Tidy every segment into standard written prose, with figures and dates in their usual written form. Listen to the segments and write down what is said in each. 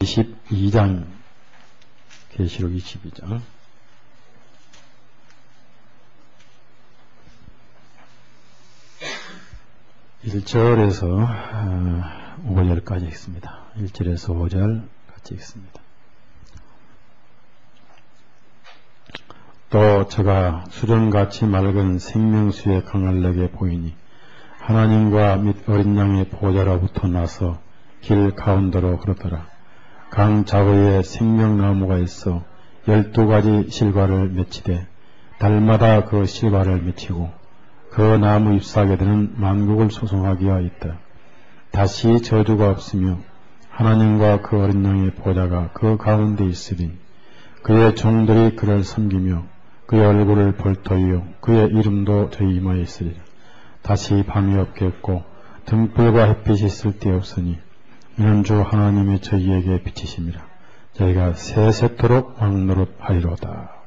22장, 계시록 22장. (1절에서) 5절까지 읽습니다. 1절에서 5절 같이 읽습니다. 또 저가 수정같이 맑은 생명수의 강을 내게 보이니 하나님과 및 어린 양의 보좌로부터 나서 길 가운데로 흐르더라. 강 좌우에 생명나무가 있어 12가지 실과를 맺히되 달마다 그 실과를 맺히고 그 나무 잎사귀들은 만국을 소송하게 하여 있다. 다시 저주가 없으며 하나님과 그 어린 양의 보좌가 그 가운데 있으니 그의 종들이 그를 섬기며 그의 얼굴을 볼 터이요 그의 이름도 저희 이마에 있으리라. 다시 밤이 없겠고 등불과 햇빛이 있을 데 없으니 이는 주 하나님이 저희에게 비치심이라. 저희가 세세토록 왕노릇하리로다.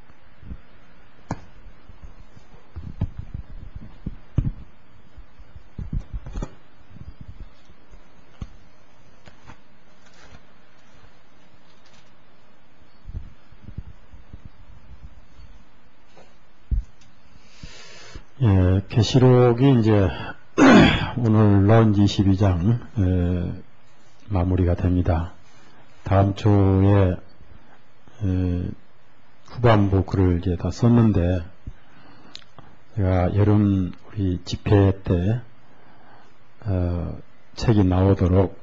계시록이 이제 오늘로 22장 마무리가 됩니다. 다음 주에 후반부 글을 이제 다 썼는데 제가 여름 우리 집회 때 책이 나오도록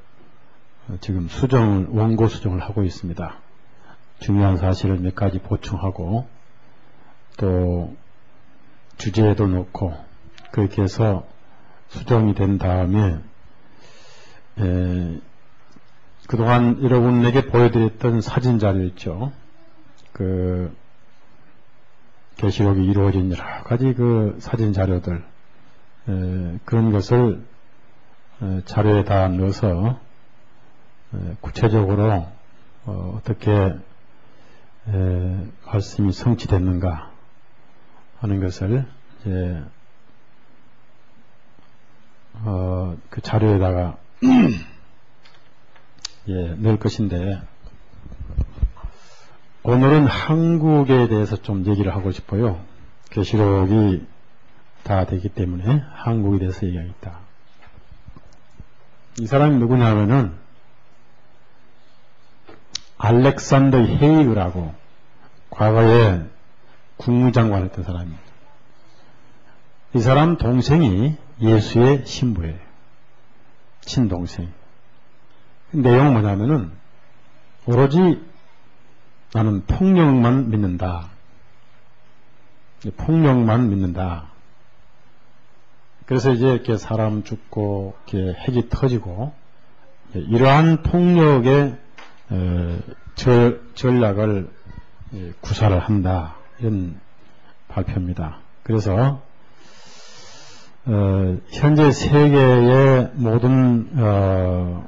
지금 원고 수정을 하고 있습니다. 중요한 사실을 몇 가지 보충하고 또 주제도 넣고 그렇게 해서 수정이 된 다음에 그동안 여러분에게 보여드렸던 사진 자료 있죠. 그 계시록이 이루어진 여러 가지 그 사진 자료들 그런 것을 자료에다 넣어서 구체적으로 어떻게 말씀이 성취됐는가 하는 것을 이제 그 자료에다가 넣을 것인데 오늘은 한국에 대해서 좀 얘기를 하고 싶어요. 계시록이 다 되기 때문에 한국에 대해서 얘기하겠다. 이 사람이 누구냐면은 알렉산더 헤이그라고 과거에 국무장관 했던 사람입니다. 이 사람 동생이 예수의 신부예요. 친동생. 내용은 뭐냐면은 오로지 나는 폭력만 믿는다. 폭력만 믿는다. 그래서 이제 이렇게 사람 죽고 이렇게 핵이 터지고 이러한 폭력의 전략을 구사를 한다. 이런 발표입니다. 그래서 현재 세계의 모든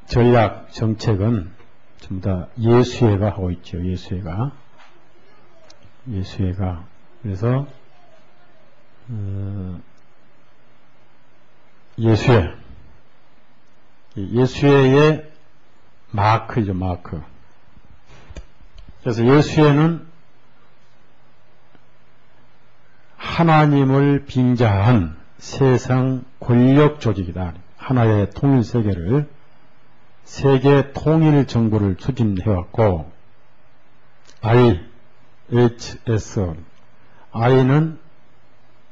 전략 정책은 전부 다 예수회가 하고 있죠. 예수회가. 그래서 예수회의 마크죠. 마크. 그래서 예수회는 하나님을 빙자한 세상 권력 조직이다. 하나의 통일 세계를 세계 통일 정부를 추진해왔고 IHS I는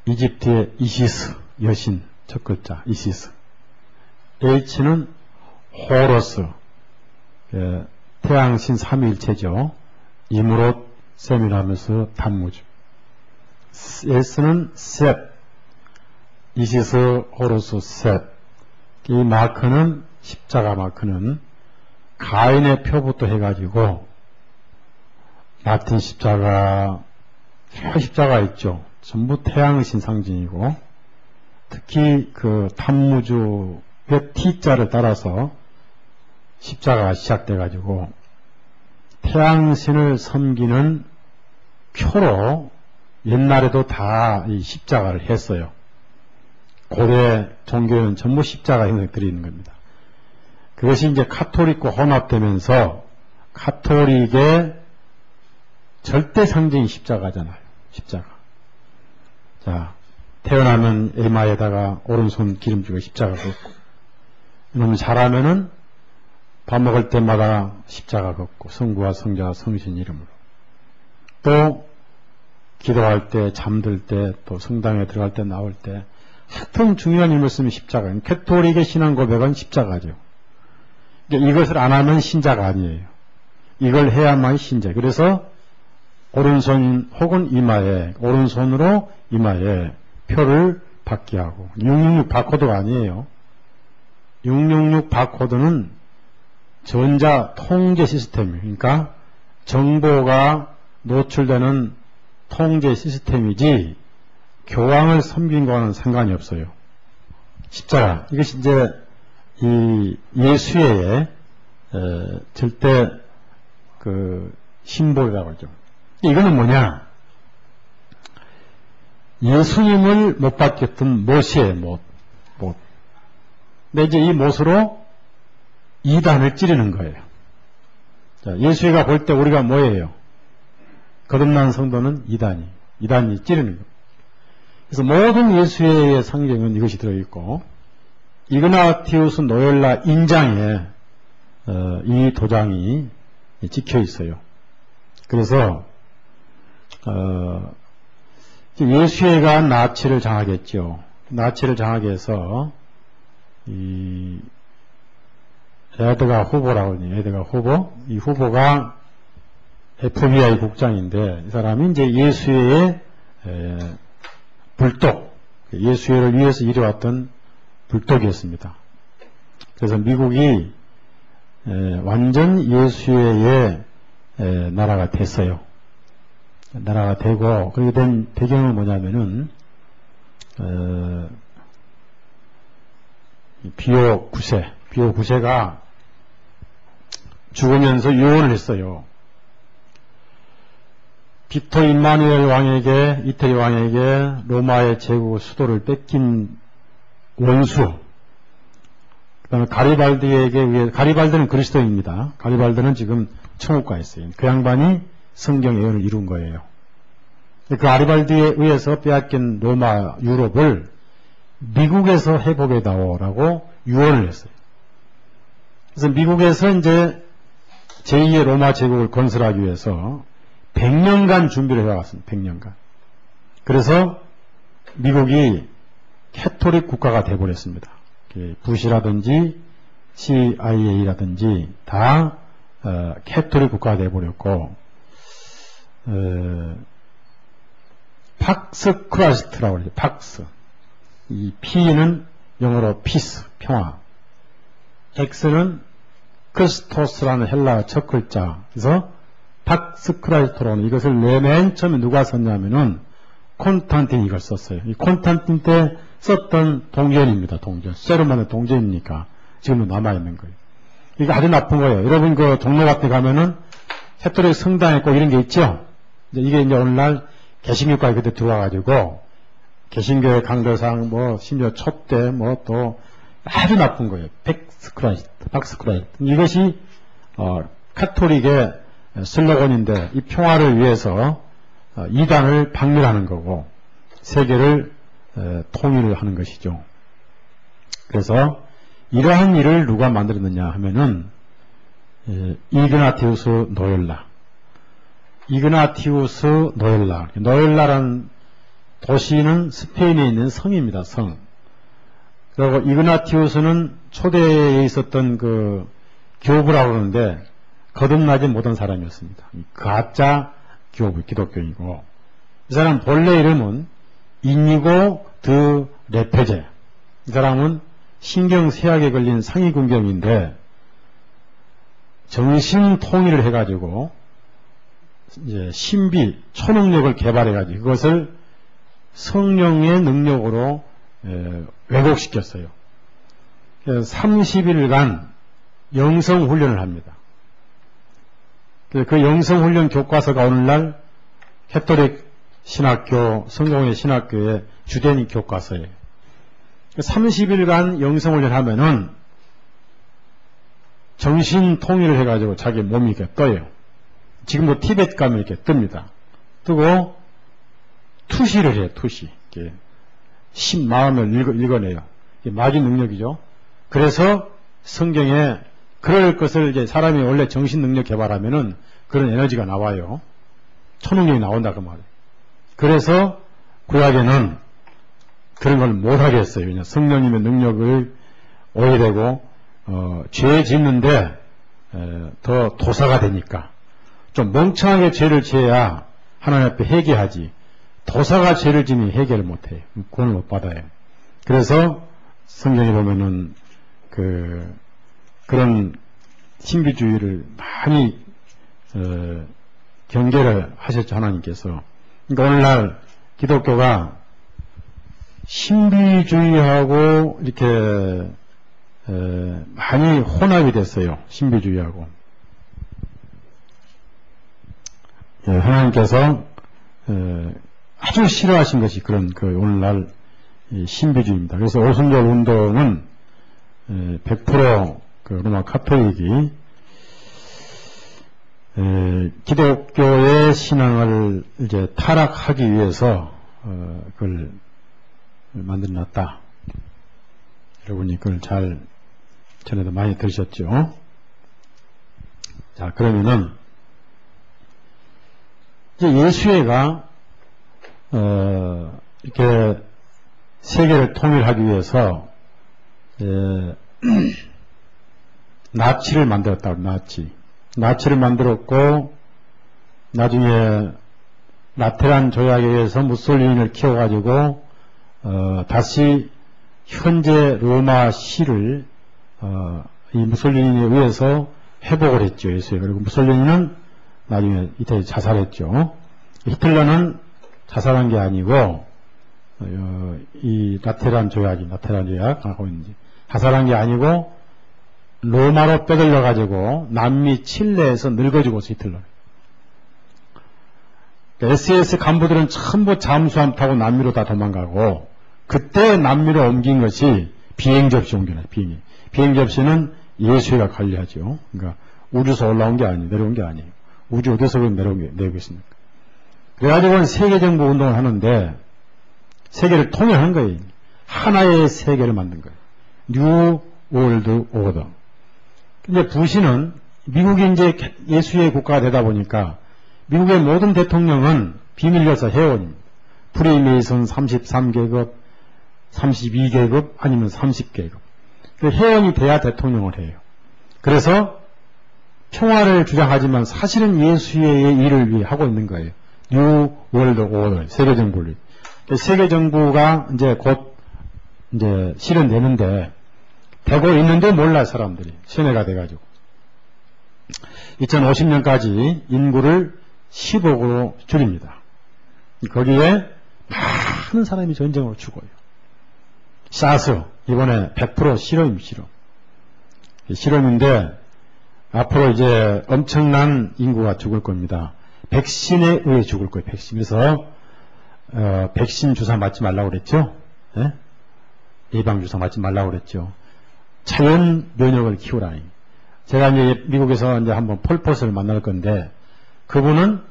이집트의 이시스 여신 첫 글자 이시스 H는 호러스 태양신 삼위일체죠. 이무롯 셈이라면서 단무죠. S는 셋 이시스 호러스 셋. 이 마크는 십자가 마크는 가인의 표부터 해가지고 라틴 십자가 있죠. 전부 태양신 상징이고 특히 그 단무주의 T자를 따라서 십자가가 시작돼가지고 태양신을 섬기는 표로 옛날에도 다 이 십자가를 했어요. 고대 종교는 전부 십자가 형상들이 있는 겁니다. 그것이 이제 카톨릭과 혼합되면서 카톨릭의 절대 상징이 십자가잖아요. 십자가. 자, 태어나면 이마에다가 오른손 기름지고 십자가 걷고, 이놈이 잘하면은 밥 먹을 때마다 십자가 걷고, 성부와 성자와 성신 이름으로. 또 기도할 때, 잠들 때, 또 성당에 들어갈 때, 나올 때 하여튼 중요한 인물 쓰면 십자가예요. 캐톨릭의 신앙 고백은 십자가죠. 이것을 안 하면 신자가 아니에요. 이걸 해야만 신자. 그래서 오른손 혹은 이마에, 오른손으로 이마에 표를 받게 하고, 666 바코드가 아니에요. 666 바코드는 전자 통제 시스템이에요. 그러니까 정보가 노출되는 통제 시스템이지 교황을 섬긴 거와는 상관이 없어요. 십자가, 이것이 이제 이 예수의 절대 그 심볼이라고 하죠. 이거는 뭐냐? 예수님을 못 박혔던 못이에요, 못. 근데 이제 이 못으로 이단을 찌르는 거예요. 자, 예수가 볼 때 우리가 뭐예요? 거듭난 성도는 이단이 찌르는 거예요. 그래서 모든 예수의 상징은 이것이 들어있고, 이그나티우스 노엘라 인장에 이 도장이 찍혀 있어요. 그래서 예수회가 나치를 장악했죠. 나치를 장악해서 이 에드가 후보라고 하거든요. 에드가 후보. 이 후보가 FBI 국장인데, 이 사람이 이제 예수회의 불독, 예수회를 위해서 일해왔던 불독이었습니다. 그래서 미국이 완전 예수회의 나라가 됐어요. 나라가 되고, 그렇게 된 배경은 뭐냐면은 비오 9세가 죽으면서 유언을 했어요. 비토 임마누엘 왕에게, 이태리 왕에게 로마의 제국 수도를 뺏긴 원수, 그 다음에 가리발디에게 의해, 가리발디는 그리스도입니다. 가리발디는 지금 천국 가 있어요. 그 양반이 성경 예언을 이룬 거예요. 그 가리발디에 의해서 빼앗긴 로마 유럽을 미국에서 회복해다오라고 유언을 했어요. 그래서 미국에서 이제 제2의 로마 제국을 건설하기 위해서 100년간 준비를 해왔습니다. 100년간. 그래서 미국이 캐톨릭 국가가 돼버렸습니다. 부시라든지 CIA라든지 다 캐톨릭 국가가 돼버렸고, 팍스 크라이스트라고 그러죠. 팍스. 이 P는 영어로 피스, 평화. X는 크리스토스라는 헬라 첫 글자. 그래서 팍스 크라이스토로는 이것을 맨 처음에 누가 썼냐면은 콘스탄틴이 이걸 썼어요. 이 콘스탄틴 때 썼던 동전입니다. 동전. 세로만의 동전이니까 지금도 남아있는 거예요. 이게 아주 나쁜 거예요. 여러분 그 종로 같은 데 가면은 캐톨릭 성당에 꼭 이런 게 있죠? 이게 이제 오늘날 개신교까지 그때 들어와가지고 개신교의 강도상 뭐 심지어 촛대 뭐 또 아주 나쁜 거예요. 팍스 크라이스트. 이것이 카톨릭의 슬로건인데 이 평화를 위해서 이단을 박멸하는 거고 세계를 통일을 하는 것이죠. 그래서 이러한 일을 누가 만들었느냐 하면은 이그나티우스 노엘라라는 도시는 스페인에 있는 성입니다. 성. 그리고 이그나티우스는 초대에 있었던 그 교부라고 그러는데 거듭나지 못한 사람이었습니다. 가짜 교부, 기독교이고, 이 사람 본래 이름은 이니고 드 레페제. 이 사람은 신경쇠약에 걸린 상위군경인데 정신 통일을 해가지고 이제 신비, 초능력을 개발해가지고 그것을 성령의 능력으로 왜곡시켰어요. 30일간 영성훈련을 합니다. 그 영성훈련 교과서가 오늘날 캐톨릭 신학교, 성공회 신학교의 주된 교과서예요. 30일간 영성훈련 하면은 정신 통일을 해가지고 자기 몸이 이렇게 떠요. 지금도 티벳 가면 이렇게 뜹니다. 뜨고 투시를 해요. 투시. 이렇게 마음을 읽어내요. 이게 마귀 능력이죠. 그래서 성경에 그럴 것을 이제 사람이 원래 정신 능력 개발하면은 그런 에너지가 나와요. 초능력이 나온다 그 말이에요. 그래서 구약에는 그런 걸 못하게 했어요. 그냥 성령님의 능력을 오해되고 죄 짓는데 더 도사가 되니까 좀 멍청하게 죄를 지어야 하나님 앞에 회개하지. 도사가 죄를 지면 회개를 못해요. 구원을 못 받아요. 그래서 성경에 보면은 그런 신비주의를 많이 경계를 하셨죠. 하나님께서. 그러니까 오늘날 기독교가 신비주의하고 이렇게 많이 혼합이 됐어요. 신비주의하고. 하나님께서 아주 싫어하신 것이 그런 오늘날 신비주의입니다. 그래서 오순절 운동은 100% 로마 카톨릭이 기독교의 신앙을 이제 타락하기 위해서 그걸 만들어놨다. 여러분이 그걸 잘 전에도 많이 들으셨죠? 자, 그러면은 이제 예수회가 이렇게 세계를 통일하기 위해서 나치를 만들었다고. 나치를 만들었고 나중에 라테란 조약에 의해서 무솔리니를 키워가지고 다시 현재 로마 시를 이 무솔리니에 의해서 회복을 했죠. 예수에. 그리고 무솔리니는 나중에 이태리 자살했죠. 히틀러는 자살한 게 아니고 이 라테란 조약 하고 있는지 자살한 게 아니고 로마로 빼돌려 가지고 남미 칠레에서 늙어지고 있어. 히틀러. SS 간부들은 전부 잠수함 타고 남미로 다 도망가고 그때 남미로 옮긴 것이 비행접시 옮겨놔요. 비행접시는 예수회가 관리하죠. 그러니까 우주에서 올라온 게 아니에요. 내려온 게 아니에요. 우주 어디서 내려오고 있습니까? 그래가지고 세계정부 운동을 하는데 세계를 통일한 거예요. 하나의 세계를 만든 거예요. 뉴 월드 오더. 근데 부시는 미국이 이제 예수의 국가가 되다 보니까 미국의 모든 대통령은 비밀결사 회원입니다. 프리메이슨 33계급, 32계급 아니면 30계급. 회원이 돼야 대통령을 해요. 그래서 평화를 주장하지만 사실은 예수의 일을 위해 하고 있는 거예요. 뉴 월드 오더, 세계정부를. 세계정부가 이제 곧 이제 실현되는데 되고 있는데 몰라 사람들이 세뇌가 돼가지고 2050년까지 인구를 10억으로 줄입니다. 거기에 많은 사람이 전쟁으로 죽어요. 사스 이번에 100% 실험인데 앞으로 이제 엄청난 인구가 죽을 겁니다. 백신에 의해 죽을 거예요. 그래서 백신 주사 맞지 말라고 그랬죠. 네? 예방 주사 맞지 말라고 그랬죠. 자연 면역을 키우라. 제가 이제 미국에서 이제 한번 폴포스를 만날 건데 그분은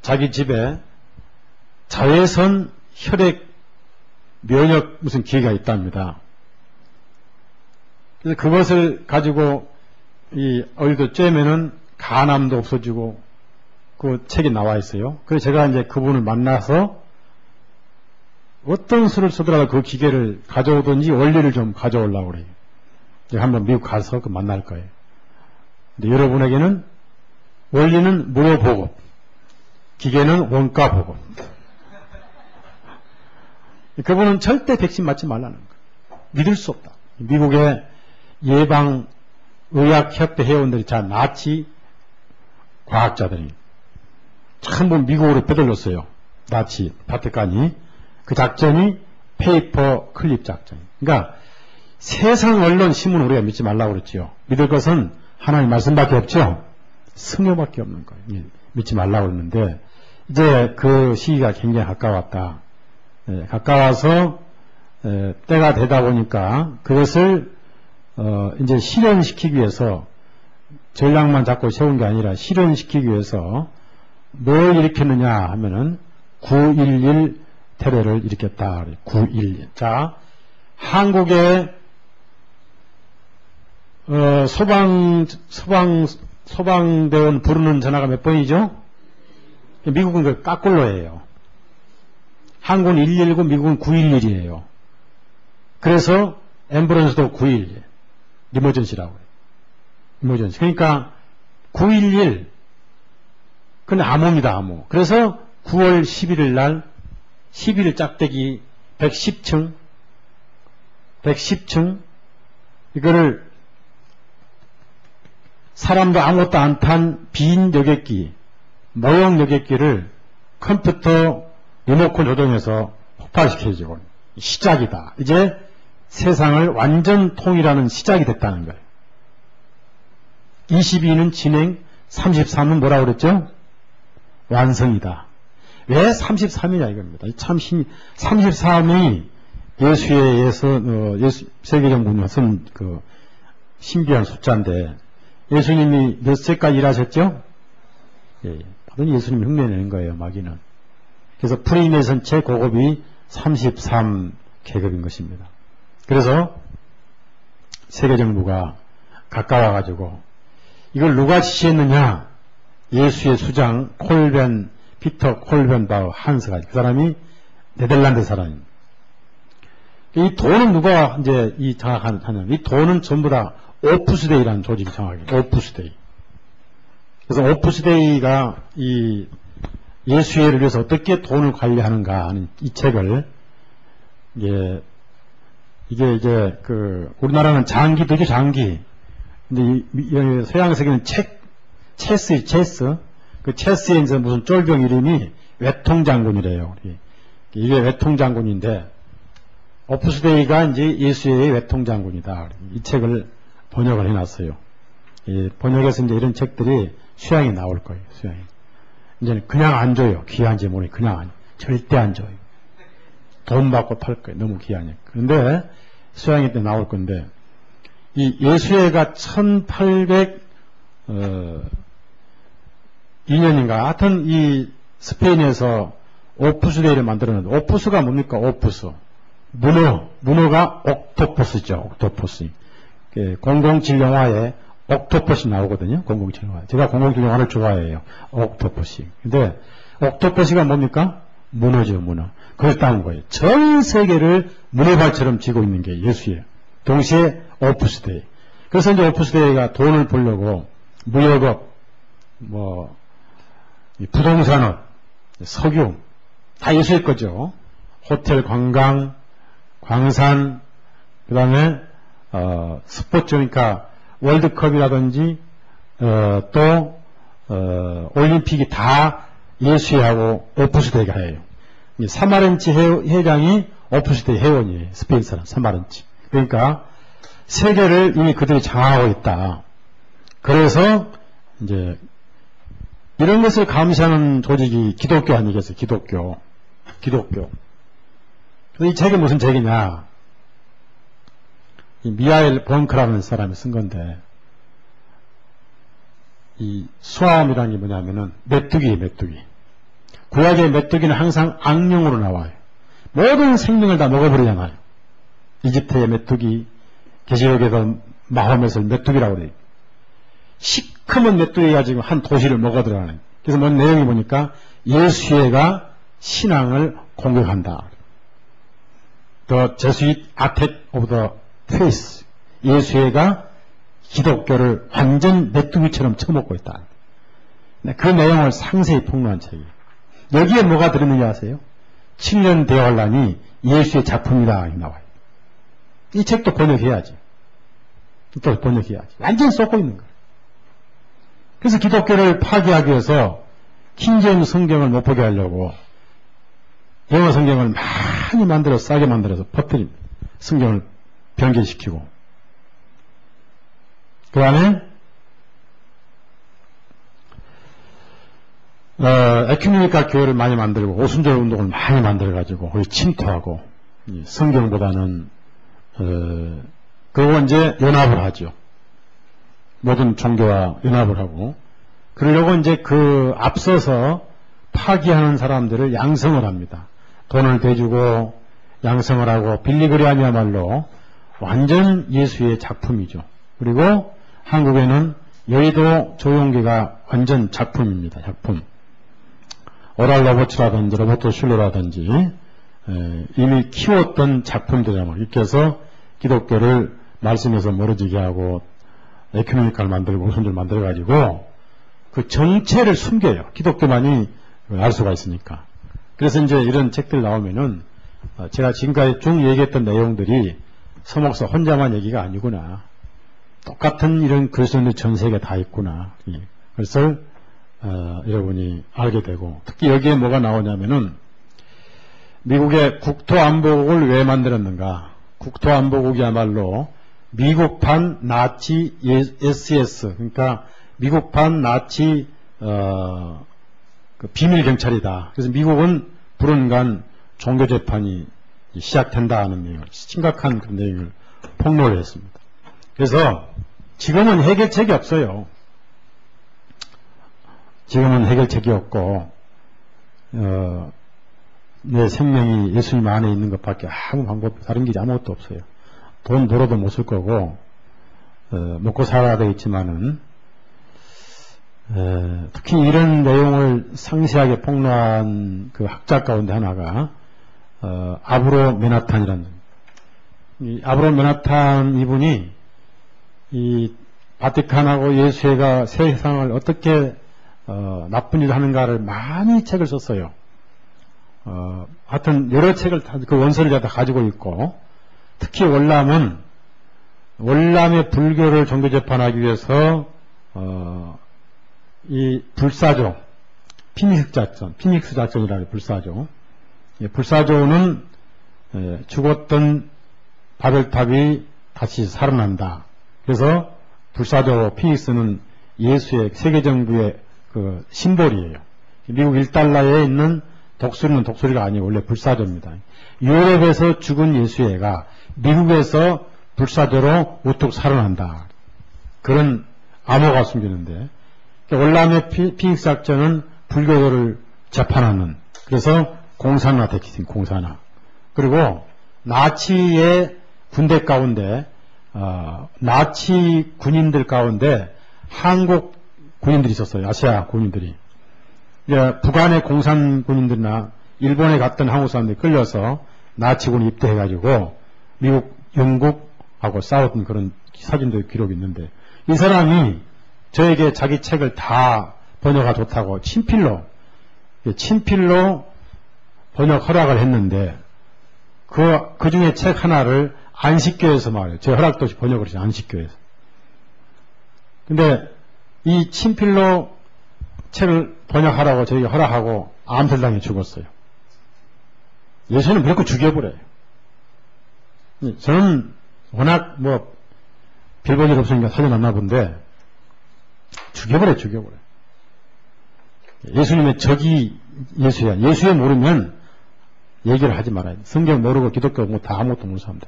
자기 집에 자외선 혈액 면역 무슨 기계가 있답니다. 그래서 그것을 가지고 이 어디도 쬐면은 간암도 없어지고 그 책이 나와 있어요. 그래서 제가 이제 그분을 만나서 어떤 수를 쓰더라도 그 기계를 가져오든지 원리를 좀 가져오려고 그래요. 한번 미국 가서 그 만날 거예요. 근데 여러분에게는 원리는 무료 보급, 기계는 원가 보급. 그분은 절대 백신 맞지 말라는 거예요. 믿을 수 없다. 미국의 예방의학협회 회원들이 다 나치 과학자들이 전부 미국으로 빼돌렸어요. 나치 바티칸이. 그 작전이 페이퍼 클립 작전. 그러니까 세상 언론 신문 우리가 믿지 말라고 그랬죠. 믿을 것은 하나님 말씀밖에 없죠. 성경밖에 없는 거예요. 믿지 말라고 그랬는데 이제 그 시기가 굉장히 가까웠다. 가까워서 때가 되다 보니까 그것을 이제 실현시키기 위해서 전략만 잡고 세운 게 아니라 실현시키기 위해서 뭘 일으켰느냐 하면은 9.11 테러를 일으켰다. 9.11. 자, 한국의 소방대원 부르는 전화가 몇 번이죠? 미국은 그 까꿀로 해요. 한국은 119, 미국은 911이에요. 그래서 앰뷸런스도 911. 리머전시라고 해요. 리머전시. 그러니까 911, 그건 암호입니다, 암호. 그래서 9월 11일 날 11 짝대기 110층 이거를 사람도 아무것도 안 탄 빈 여객기, 모형 여객기를 컴퓨터 리모컨 조정해서 폭발시켜주고 시작이다. 이제 세상을 완전 통일하는 시작이 됐다는 거예요. 22는 진행, 33은 뭐라고 그랬죠? 완성이다. 왜 33이냐 이겁니다. 참 33이 예수에 의해서 세계정부는 쓴 그 신비한 숫자인데 예수님이 몇 세까지 일하셨죠? 예, 다들 예수님이 흉내내는 거예요, 마귀는. 그래서 프리메이슨 최고급이 33 계급인 것입니다. 그래서 세계정부가 가까워가지고 이걸 누가 지시했느냐? 예수의 수장 피터 콜벤바우 한스가, 그 사람이 네덜란드 사람입니다. 이 돈은 누가 이제 장악하냐면, 이 돈은 전부 다 오프스데이라는 조직이 장악해요. 오프스데이. 그래서 오프스데이가 이 예수회를 위해서 어떻게 돈을 관리하는가 하는 이 책을, 이게 이제 우리나라는 장기도죠, 장기. 근데 서양 세계는 체스. 그 체스에 이제 무슨 쫄병 이름이 외통장군이래요. 이게 외통장군인데, 오프스데이가 이제 예수의 외통장군이다. 이 책을 번역을 해놨어요. 번역해서 이제 이런 책들이 수양에 나올 거예요, 수양에. 이제는 그냥 안 줘요. 귀한 제목이 그냥 절대 안 줘요. 돈 받고 팔 거예요. 너무 귀하니까. 그런데 수양회 때 나올 건데, 이 예수회가 1802년인가 하여튼 이 스페인에서 오프스데이를 만들었는데, 오프스가 뭡니까? 오프스. 문어가 옥토퍼스죠. 옥토퍼스. 007 영화에 옥토퍼스 나오거든요. 007 영화. 제가 007 영화를 좋아해요. 옥토퍼스. 근데 옥토퍼스가 뭡니까? 문어죠, 문어. 그걸 따온 거예요. 전 세계를 문어발처럼 쥐고 있는 게 예수예요. 동시에 오프스데이. 그래서 이제 오프스데이가 돈을 벌려고 무역업, 부동산업, 석유, 다 예수의 거죠. 호텔, 관광, 광산, 그 다음에, 스포츠, 그러니까 월드컵이라든지, 올림픽이 다 예수회하고 오프스데이가 해요. 사마렌치 회장이 오프스데이 회원이에요. 스페인 사람, 사마렌치. 그러니까, 세계를 이미 그들이 장악하고 있다. 그래서, 이제, 이런 것을 감시하는 조직이 기독교 아니겠어요? 기독교. 이 책이 무슨 책이냐? 이 미하엘 벙크라는 사람이 쓴 건데, 이 수아암이라는 게 뭐냐면은 메뚜기예요, 메뚜기. 구약의 메뚜기는 항상 악령으로 나와요. 모든 생명을 다 먹어버리잖아요. 이집트의 메뚜기, 계시록에서 마호멧을 메뚜기라고 그래요. 시커먼 메뚜기가 지금 한 도시를 먹어들어가는. 그래서 뭔 내용이 보니까 예수회가 신앙을 공격한다. The Jesuit attack of the faith. 예수회가 기독교를 완전 메뚜기처럼 쳐먹고 있다. 그 내용을 상세히 폭로한 책이에요. 여기에 뭐가 들었느냐 아세요? 7년 대환란이 예수의 작품이다 나와요. 이 책도 번역해야지. 또 번역해야지. 완전 쏟고 있는 거예요. 그래서 기독교를 파괴하기 위해서 킹제임스 성경을 못 보게 하려고 영어 성경을 많이 만들어서 싸게 만들어서 퍼뜨립니다. 성경을 변개시키고. 그 다음에 에큐메니카 교회를 많이 만들고 오순절 운동을 많이 만들어가지고 거기 침투하고 성경보다는 그리고 이제 연합을 하죠. 모든 종교와 연합을 하고, 그러려고 이제 그 앞서서 파기하는 사람들을 양성을 합니다. 돈을 대주고 양성을 하고, 빌리그리암이야말로 완전 예수의 작품이죠. 그리고 한국에는 여의도 조용기가 완전 작품입니다. 작품. 오랄 로버츠라든지 로버트 슐러라든지 이미 키웠던 작품들이라고 이렇게 해서 기독교를 말씀에서 멀어지게 하고 에큐메니컬 만들고 우선들 만들어가지고 그 정체를 숨겨요. 기독교만이 알 수가 있으니까. 그래서 이제 이런 책들 나오면은 제가 지금까지 쭉 얘기했던 내용들이 서목서 혼자만 얘기가 아니구나. 똑같은 이런 그리스도인들 전 세계에 다 있구나. 그래서 여러분이 알게 되고, 특히 여기에 뭐가 나오냐면은 미국의 국토안보국을 왜 만들었는가. 국토안보국이야말로 미국판 나치 SS, 그러니까 미국판 나치 그 비밀경찰이다. 그래서 미국은 불언간 종교재판이 시작된다는 내용을, 심각한 그런 내용을 폭로를 했습니다. 그래서 지금은 해결책이 없어요. 지금은 해결책이 없고 내 생명이 예수님 안에 있는 것밖에 아무 방법, 다른 길이 아무것도 없어요. 돈 벌어도 못 쓸 거고 먹고 살아야 되겠지만은 특히 이런 내용을 상세하게 폭로한 그 학자 가운데 하나가 아브로 맨하탄이라는, 이 아브로 맨하탄 이분이 이 바티칸하고 예수회가 세상을 어떻게 나쁜 일을 하는가를 많이 책을 썼어요. 하여튼 여러 책을 그 원서를 다 가지고 있고, 특히 월남은 월남의 불교를 종교 재판하기 위해서 이 불사조, 피닉스 작전이라는 불사조. 불사조는 죽었던 바벨탑이 다시 살아난다. 그래서 불사조 피닉스는 예수의 세계정부의 그 심볼이에요. 미국 1달러에 있는 독수리는 독수리가 아니고 원래 불사조입니다. 유럽에서 죽은 예수애가 미국에서 불사조로 우뚝 살아난다. 그런 암호가 숨기는데, 월남의 피닉스 작전은 불교도를 재판하는, 그래서 공산화 됐습니다. 공산화. 그리고 나치의 군대 가운데 나치 군인들 가운데 한국 군인들이 있었어요. 아시아 군인들이. 북한의 공산 군인들이나 일본에 갔던 한국 사람들이 끌려서 나치군에 입대해가지고 미국, 영국하고 싸웠던 그런 사진도 기록이 있는데, 이 사람이 저에게 자기 책을 다 번역하 좋다고 친필로 번역 허락을 했는데, 그 중에 책 하나를 안식교에서 말이에요. 제 허락도 없이 번역을 했어요. 안식교에서. 근데 이 친필로 책을 번역하라고 저에게 허락하고 암살당해 죽었어요. 예수는 무조건 죽여버려요. 저는 워낙 별 볼 일 없으니까 살려놨나 본데, 죽여버려요. 예수님의 적이 예수야. 예수에 모르면 얘기를 하지 말아야 돼. 성경 모르고 기독교 뭐 다 아무것도 모르는 사람들.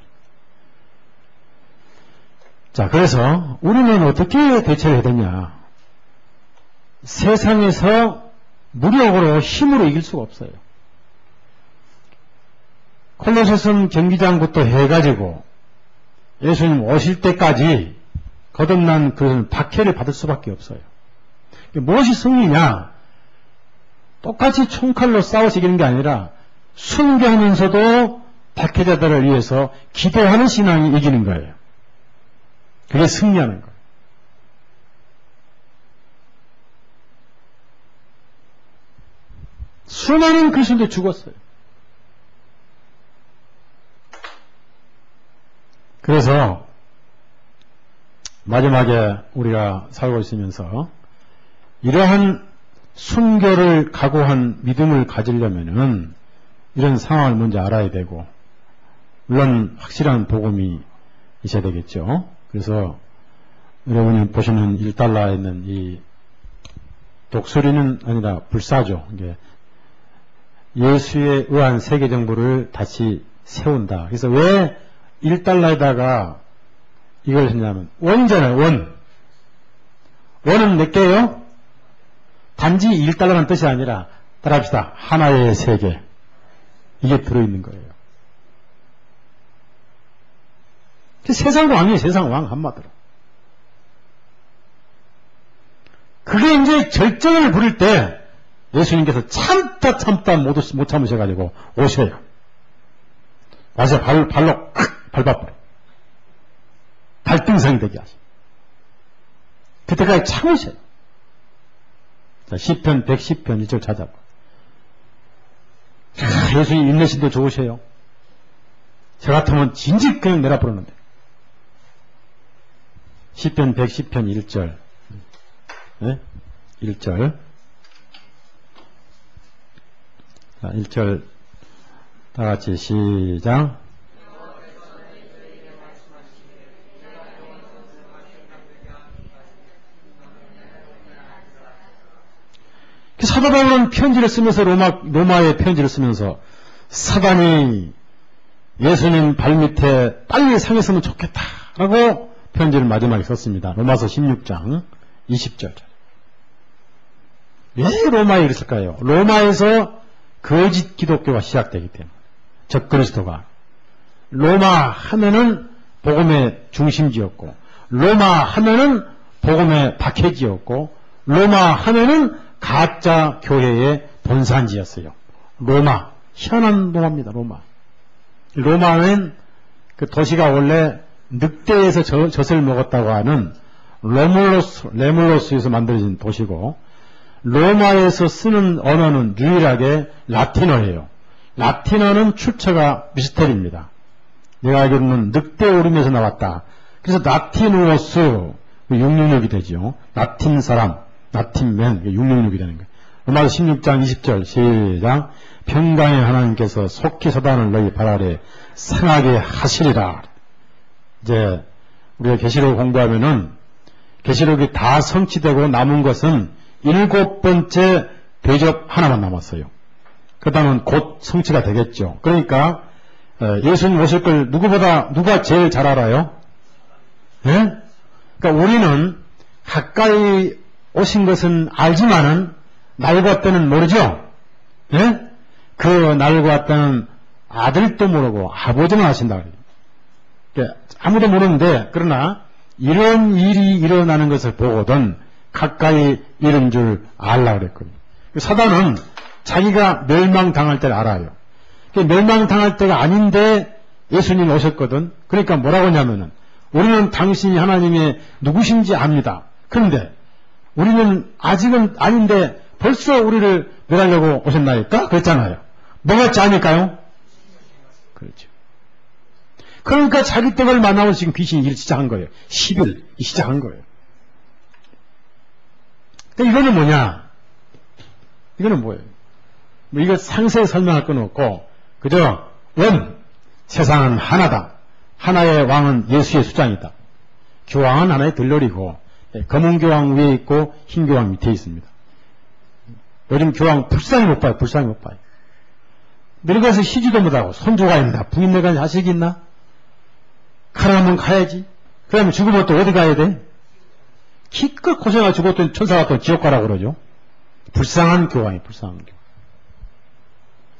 자, 그래서 우리는 어떻게 대처를 해야 되냐. 세상에서 무력으로 힘으로 이길 수가 없어요. 콜로세슨 경기장부터 해가지고 예수님 오실 때까지 거듭난 그런 박해를 받을 수밖에 없어요. 무엇이 승리냐? 똑같이 총칼로 싸워서 이기는 게 아니라 순교하면서도 박해자들을 위해서 기도하는 신앙이 이기는 거예요. 그게 승리하는 거예요. 수많은 그리스도인들이 죽었어요. 그래서 마지막에 우리가 살고 있으면서 이러한 순교를 각오한 믿음을 가지려면은 이런 상황을 먼저 알아야 되고, 물론 확실한 복음이 있어야 되겠죠. 그래서 여러분이 보시는 1달러에 있는 이 독수리는 아니라 불사조, 이게 예수에 의한 세계정부를 다시 세운다. 그래서 왜 1달러에다가 이걸 했냐면 원이잖아요. 원은 몇 개예요? 단지 1달러라는 뜻이 아니라 따라합시다. 하나의 세계. 이게 들어있는 거예요. 세상 왕이에요. 세상 왕 한마디로. 그게 이제 절정을 부릴 때 예수님께서 참다 못 참으셔가지고 오셔요. 와서 발로 밟아버려. 발등상이 되게 하셔. 그때까지 참으셔요. 자, 시편 110편 1절 찾아봐. 예수님 인내심도 좋으셔요. 저 같으면 진즉 그냥 내려버리는데. 시편 110편 1절. 네? 1절. 자, 1절 다 같이 시작. 사도 바울은 편지를 쓰면서 로마의 편지를 쓰면서 사단이 예수님 발밑에 빨리 상했으면 좋겠다라고 편지를 마지막에 썼습니다. 로마서 16장 20절. 왜 로마에 그랬을까요? 로마에서 거짓 기독교가 시작되기 때문에 적그리스도가 로마 하면은 복음의 중심지였고 로마 하면은 복음의 박해지였고 로마 하면은 가짜 교회의 본산지였어요. 로마, 희한한 로마입니다. 로마는 그 도시가 원래 늑대에서 젖을 먹었다고 하는 레물로스에서 만들어진 도시고 로마에서 쓰는 언어는 유일하게 라틴어예요. 라틴어는 출처가 미스테리입니다. 내가 알기로는 늑대 오름에서 나왔다. 그래서 라틴우어스 666이 되죠. 라틴 사람. 나팀맨 666이 되는 거예요. 로마서 16장 20절 시작. 평강의 하나님께서 속히 사단을 너희 발 아래 상하게 하시리라. 이제 우리가 계시록 공부하면은 계시록이 다 성취되고 남은 것은 7번째 대접 하나만 남았어요. 그 다음은 곧 성취가 되겠죠. 그러니까 예수님 오실 걸 누가 제일 잘 알아요? 예? 그러니까 우리는 가까이 오신 것은 알지만은 날과 때는 모르죠? 예? 그 날과 때는 아들도 모르고 아버지만 아신다 그래요. 그러니까 아무도 모르는데 그러나 이런 일이 일어나는 것을 보거든 가까이 이른 줄 알라 그랬거든요. 사단은 자기가 멸망당할 때를 알아요. 멸망당할 때가 아닌데 예수님이 오셨거든. 그러니까 뭐라고 하냐면은 우리는 당신이 하나님의 누구신지 압니다. 그런데 우리는 아직은 아닌데 벌써 우리를 멸하려고 오셨나이까? 그랬잖아요. 뭐 같지 않을까요? 그렇죠. 그러니까 자기 떡을 만나면 지금 귀신이 일 시작한 거예요. 10일 시작한 거예요. 그러니까 이거는 뭐냐? 이거는 뭐예요? 뭐 이거 상세히 설명할 건 없고 그저 세상은 하나다. 하나의 왕은 예수의 수장이다. 교황은 하나의 들러리고 검은 교황 위에 있고 흰 교황 밑에 있습니다. 요즘 교황 불쌍히 못 봐요. 늙어서 시지도 못하고 손주가 있나 부인네가 자식이 있나 가라면 가야지. 그러면 죽으면 또 어디 가야 돼? 기껏 고생하고 죽었더니 천사가 또 지옥 가라고 그러죠. 불쌍한 교황이 불쌍한 교황.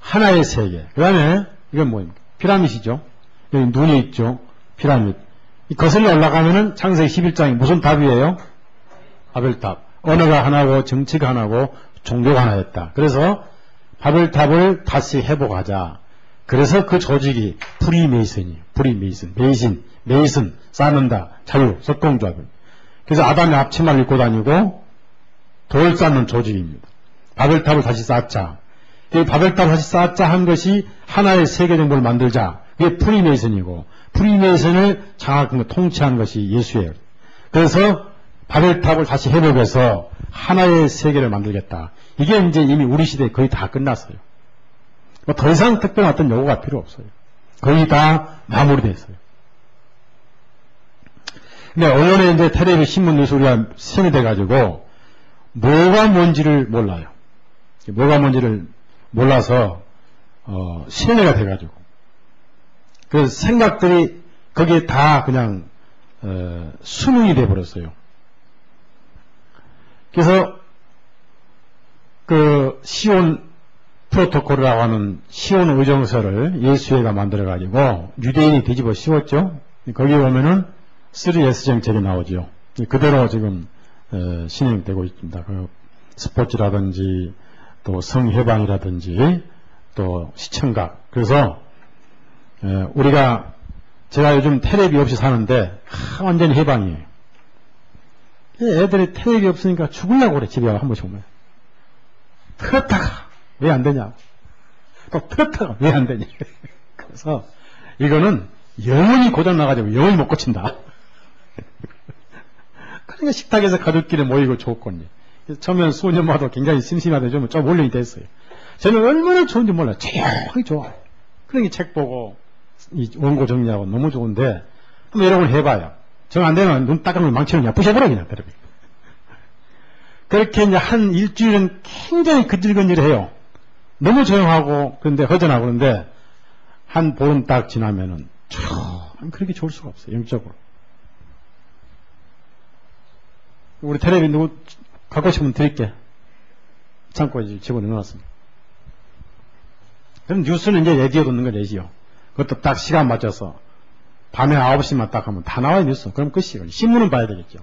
하나의 세계. 그 다음에 이건 뭐입니까? 피라밋이죠. 여기 눈이 있죠. 피라밋. 거슬러 올라가면은 창세기 11장이 무슨 답이에요? 바벨탑. 언어가 하나고 정치가 하나고 종교가 하나였다. 그래서 바벨탑을 다시 회복하자. 그래서 그 조직이 프리메이슨이에요. 메이슨, 쌓는다, 자유, 석공조합. 그래서 아담의 앞치마를 입고 다니고 돌 쌓는 조직입니다. 바벨탑을 다시 쌓자. 이 바벨탑을 다시 쌓자 한 것이 하나의 세계 정보를 만들자. 이게 프리메이슨이고 프리메이슨을 장악하고 통치한 것이 예수예요. 그래서 바벨탑을 다시 회복해서 하나의 세계를 만들겠다. 이게 이제 이미 우리 시대에 거의 다 끝났어요. 뭐 더 이상 특별한 어떤 요구가 필요 없어요. 거의 다 마무리되어 있어요. 근데 언론에 이제 텔레비전 신문 뉴스 우리가 시험이 돼가지고 뭐가 뭔지를 몰라요. 뭐가 뭔지를 몰라서 시행회가 돼가지고 그래서 생각들이 거기에 다 그냥 수능이 돼버렸어요. 그래서 그 시온 프로토콜이라고 하는 시온 의정서를 예수회가 만들어가지고 유대인이 뒤집어 씌웠죠. 거기에 보면은 3S 정책이 나오죠. 그대로 지금 진행되고 있습니다. 그 스포츠라든지 또 성해방이라든지 또 시청각. 그래서 우리가 제가 요즘 텔레비 없이 사는데 완전히 해방이에요. 애들이 텔레비 없으니까 죽으려고 그래. 집에 한 번씩 오면 틀었다가 왜 안 되냐, 또 틀었다가 왜 안 되냐. 그래서 이거는 영원히 고장나가지고 영원히 못 고친다. 그러니까 식탁에서 가족끼리 모이고 좋겠니. 처음에는 소년마도 굉장히 심심하다 좀 올림이 됐어요. 저는 얼마나 좋은지 몰라요. 조용히 좋아. 그러니 책 보고 이 원고 정리하고 너무 좋은데 한번 여러분 해봐요. 정 안 되면 눈 따끔을 망치는 그냥 부셔버려 그냥. 그렇게 이제 한 일주일은 굉장히 근질근질해요. 너무 조용하고 그런데 허전하고 그런데 한 보름 딱 지나면은 참 그렇게 좋을 수가 없어요. 영적으로. 우리 텔레비 누구 갖고 싶으면 드릴게. 창고에 집어넣어놨습니다. 그럼 뉴스는 이제 레디오 듣는 거 레디오. 그것도 딱 시간 맞춰서 밤에 9시만 딱 하면 다 나와요 뉴스. 그럼 끝이에요. 신문은 봐야 되겠죠.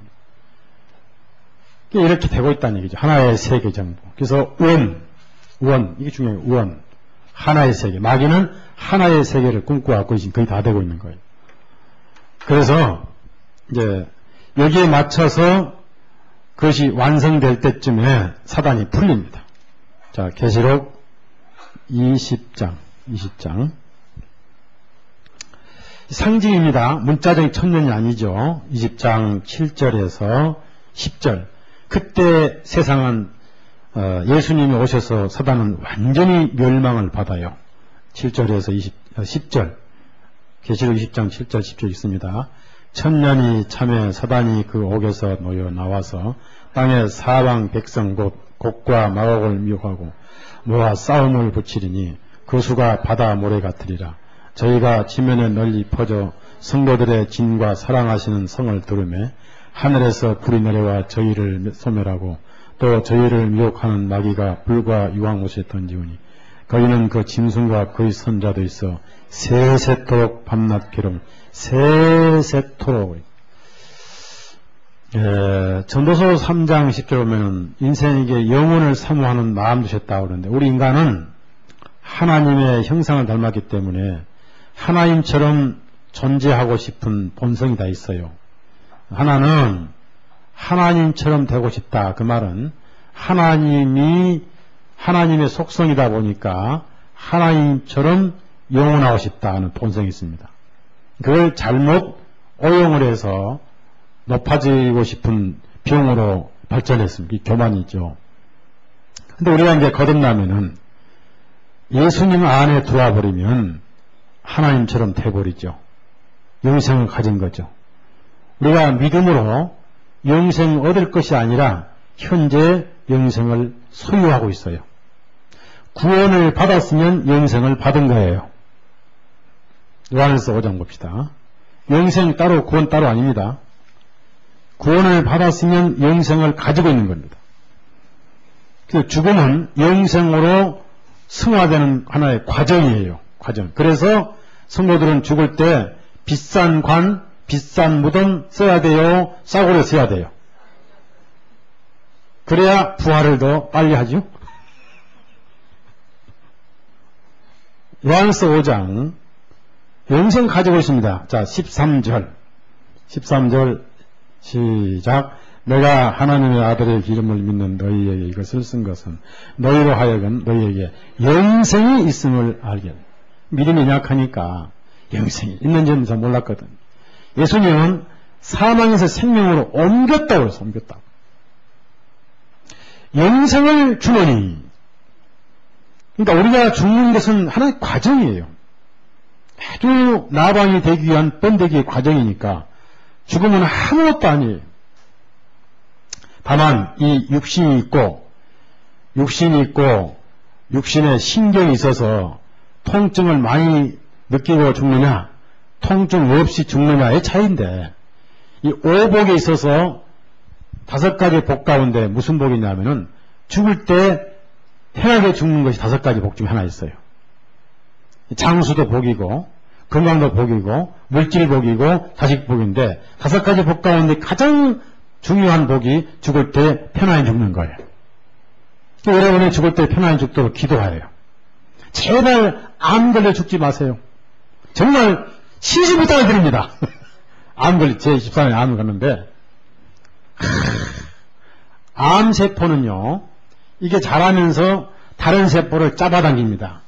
이렇게 되고 있다는 얘기죠. 하나의 세계 정부. 그래서 원 이게 중요해요. 원 하나의 세계. 마귀는 하나의 세계를 꿈꿔갖고 지금 거의 다 되고 있는 거예요. 그래서 이제 여기에 맞춰서 그것이 완성될 때쯤에 사단이 풀립니다. 자, 계시록 20장 상징입니다. 문자적인 천년이 아니죠. 20장 7절에서 10절. 그때 세상은 예수님이 오셔서 사단은 완전히 멸망을 받아요. 7절에서 10절. 계시록 20장 7절 10절 있습니다. 천년이 참에 사단이 그 옥에서 놓여 나와서 땅의 사방 백성 곧 곡과 마곡을 미혹하고 모아 싸움을 붙이리니 그 수가 바다 모래 같으리라. 저희가 지면에 널리 퍼져 성도들의 진과 사랑하시는 성을 들으매 하늘에서 불이 내려와 저희를 소멸하고 또 저희를 미혹하는 마귀가 불과 유황못에 던지우니 거기는 그 짐승과 그의 선자도 있어 세세토록 밤낮 괴로움 세세토록. 전도서 3장 10절 보면은 인생에게 영혼을 사모하는 마음 주셨다고 그러는데 우리 인간은 하나님의 형상을 닮았기 때문에 하나님처럼 존재하고 싶은 본성이 다 있어요. 하나는 하나님처럼 되고 싶다. 그 말은 하나님이 하나님의 속성이다 보니까 하나님처럼 영원하고 싶다 하는 본성이 있습니다. 그걸 잘못 오용을 해서 높아지고 싶은 병으로 발전했습니다. 이 교만이죠. 근데 우리가 이제 거듭나면은 예수님 안에 들어와버리면 하나님처럼 돼버리죠. 영생을 가진 거죠. 우리가 믿음으로 영생을 얻을 것이 아니라 현재 영생을 소유하고 있어요. 구원을 받았으면 영생을 받은 거예요. 요한일서 5장 봅시다. 영생 따로 구원 따로 아닙니다. 구원을 받았으면 영생을 가지고 있는 겁니다. 죽음은 영생으로 승화되는 하나의 과정이에요. 과정. 그래서 성도들은 죽을 때 비싼 관, 비싼 무덤 써야 돼요? 싸구려 써야 돼요? 그래야 부활을 더 빨리 하죠. 요한일서 5장 영생 가지고 있습니다. 자, 13절 시작. 내가 하나님의 아들의 기름을 믿는 너희에게 이것을 쓴 것은 너희로 하여금 너희에게 영생이 있음을 알게. 믿음이 약하니까 영생이 있는지는 잘 몰랐거든. 예수님은 사망에서 생명으로 옮겼다고 해서 옮겼다. 영생을 주노니. 그러니까 우리가 죽는 것은 하나의 과정이에요. 아주 나방이 되기 위한 번데기의 과정이니까 죽음은 아무것도 아니에요. 다만 이 육신이 있고 육신에 신경이 있어서 통증을 많이 느끼고 죽느냐 통증 없이 죽느냐의 차이인데 이 오복에 있어서 5가지 복 가운데 무슨 복이냐면은 죽을 때 편하게 죽는 것이 5가지 복 중에 하나 있어요. 장수도 복이고 건강도 복이고 물질 복이고 자식 복인데 5가지 복 가운데 가장 중요한 복이 죽을 때 편안히 죽는 거예요. 여러분이 죽을 때 편안히 죽도록 기도하래요. 제발 암 걸려 죽지 마세요. 정말 시시 부탁을 드립니다. 암 걸리, 제 14년에 암을 갔는데 암세포는요, 이게 자라면서 다른 세포를 잡아당깁니다.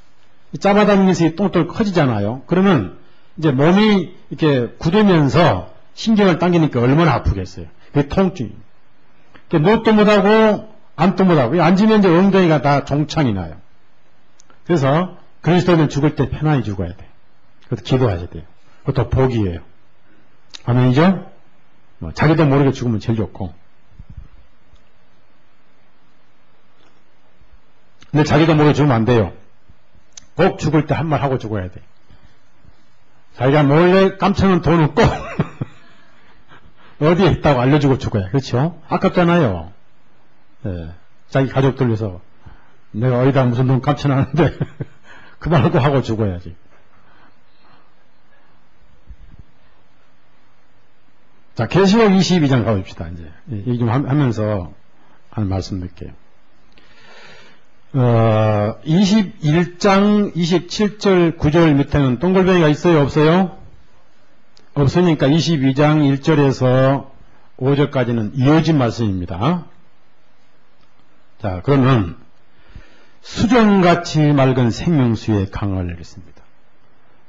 잡아당기면서 똥똥 커지잖아요. 그러면 이제 몸이 이렇게 굳으면서 신경을 당기니까 얼마나 아프겠어요. 그게 통증입니다. 노도 못하고 앉도 못하고 앉으면 이제 엉덩이가 다 종창이 나요. 그래서 그리스도는 죽을 때 편안히 죽어야 돼요. 그것도 기도하셔야 돼요. 그것도 복이에요. 아멘이죠? 자기도 모르게 죽으면 제일 좋고. 근데 자기도 모르게 죽으면 안 돼요. 꼭 죽을 때 한 말 하고 죽어야 돼. 자기가 몰래 깜쳐놓은 돈은 꼭 어디에 있다고 알려주고 죽어야. 그렇죠? 아깝잖아요. 네. 자기 가족들 위해서 내가 어디다 무슨 돈 깜쳐놨는데 그 말고 하고 죽어야지. 자, 계시록 22장 가봅시다. 이제 얘기 좀 하면서 한 말씀 드릴게요. 21장 27절 9절 밑에는 동글뱅이가 있어요? 없어요? 없으니까 22장 1절에서 5절까지는 이어진 말씀입니다. 자, 그러면 수정같이 맑은 생명수의 강을 읽습니다.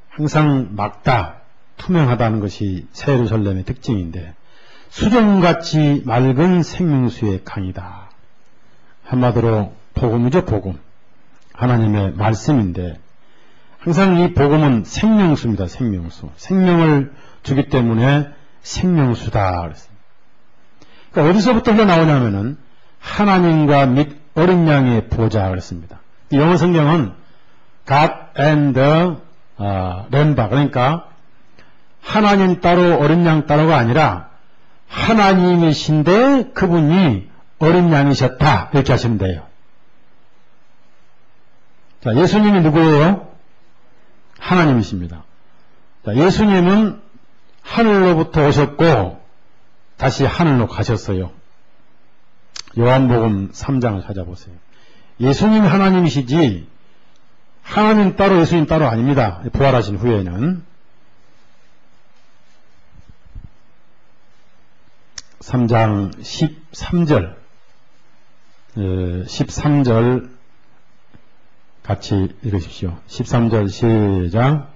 항상 맑다, 투명하다는 것이 새 예루살렘의 특징인데 수정같이 맑은 생명수의 강이다. 한마디로 복음이죠, 복음. 하나님의 말씀인데 항상 이 복음은 생명수입니다. 생명수. 생명을 주기 때문에 생명수다 그랬습니다. 그러니까 어디서부터 흘러나오냐면은 하나님과 및 어린 양의 보좌 그랬습니다. 영어 성경은 God and the Lamb, 그러니까 하나님 따로 어린 양 따로가 아니라 하나님이신데 그분이 어린 양이셨다 이렇게 하시면 돼요. 자, 예수님이 누구예요? 하나님이십니다. 자, 예수님은 하늘로부터 오셨고 다시 하늘로 가셨어요. 요한복음 3장을 찾아보세요. 예수님 하나님이시지 하나님 따로 예수님 따로 아닙니다. 부활하신 후에는 3장 13절 13절 같이 읽으십시오. 13절 시작.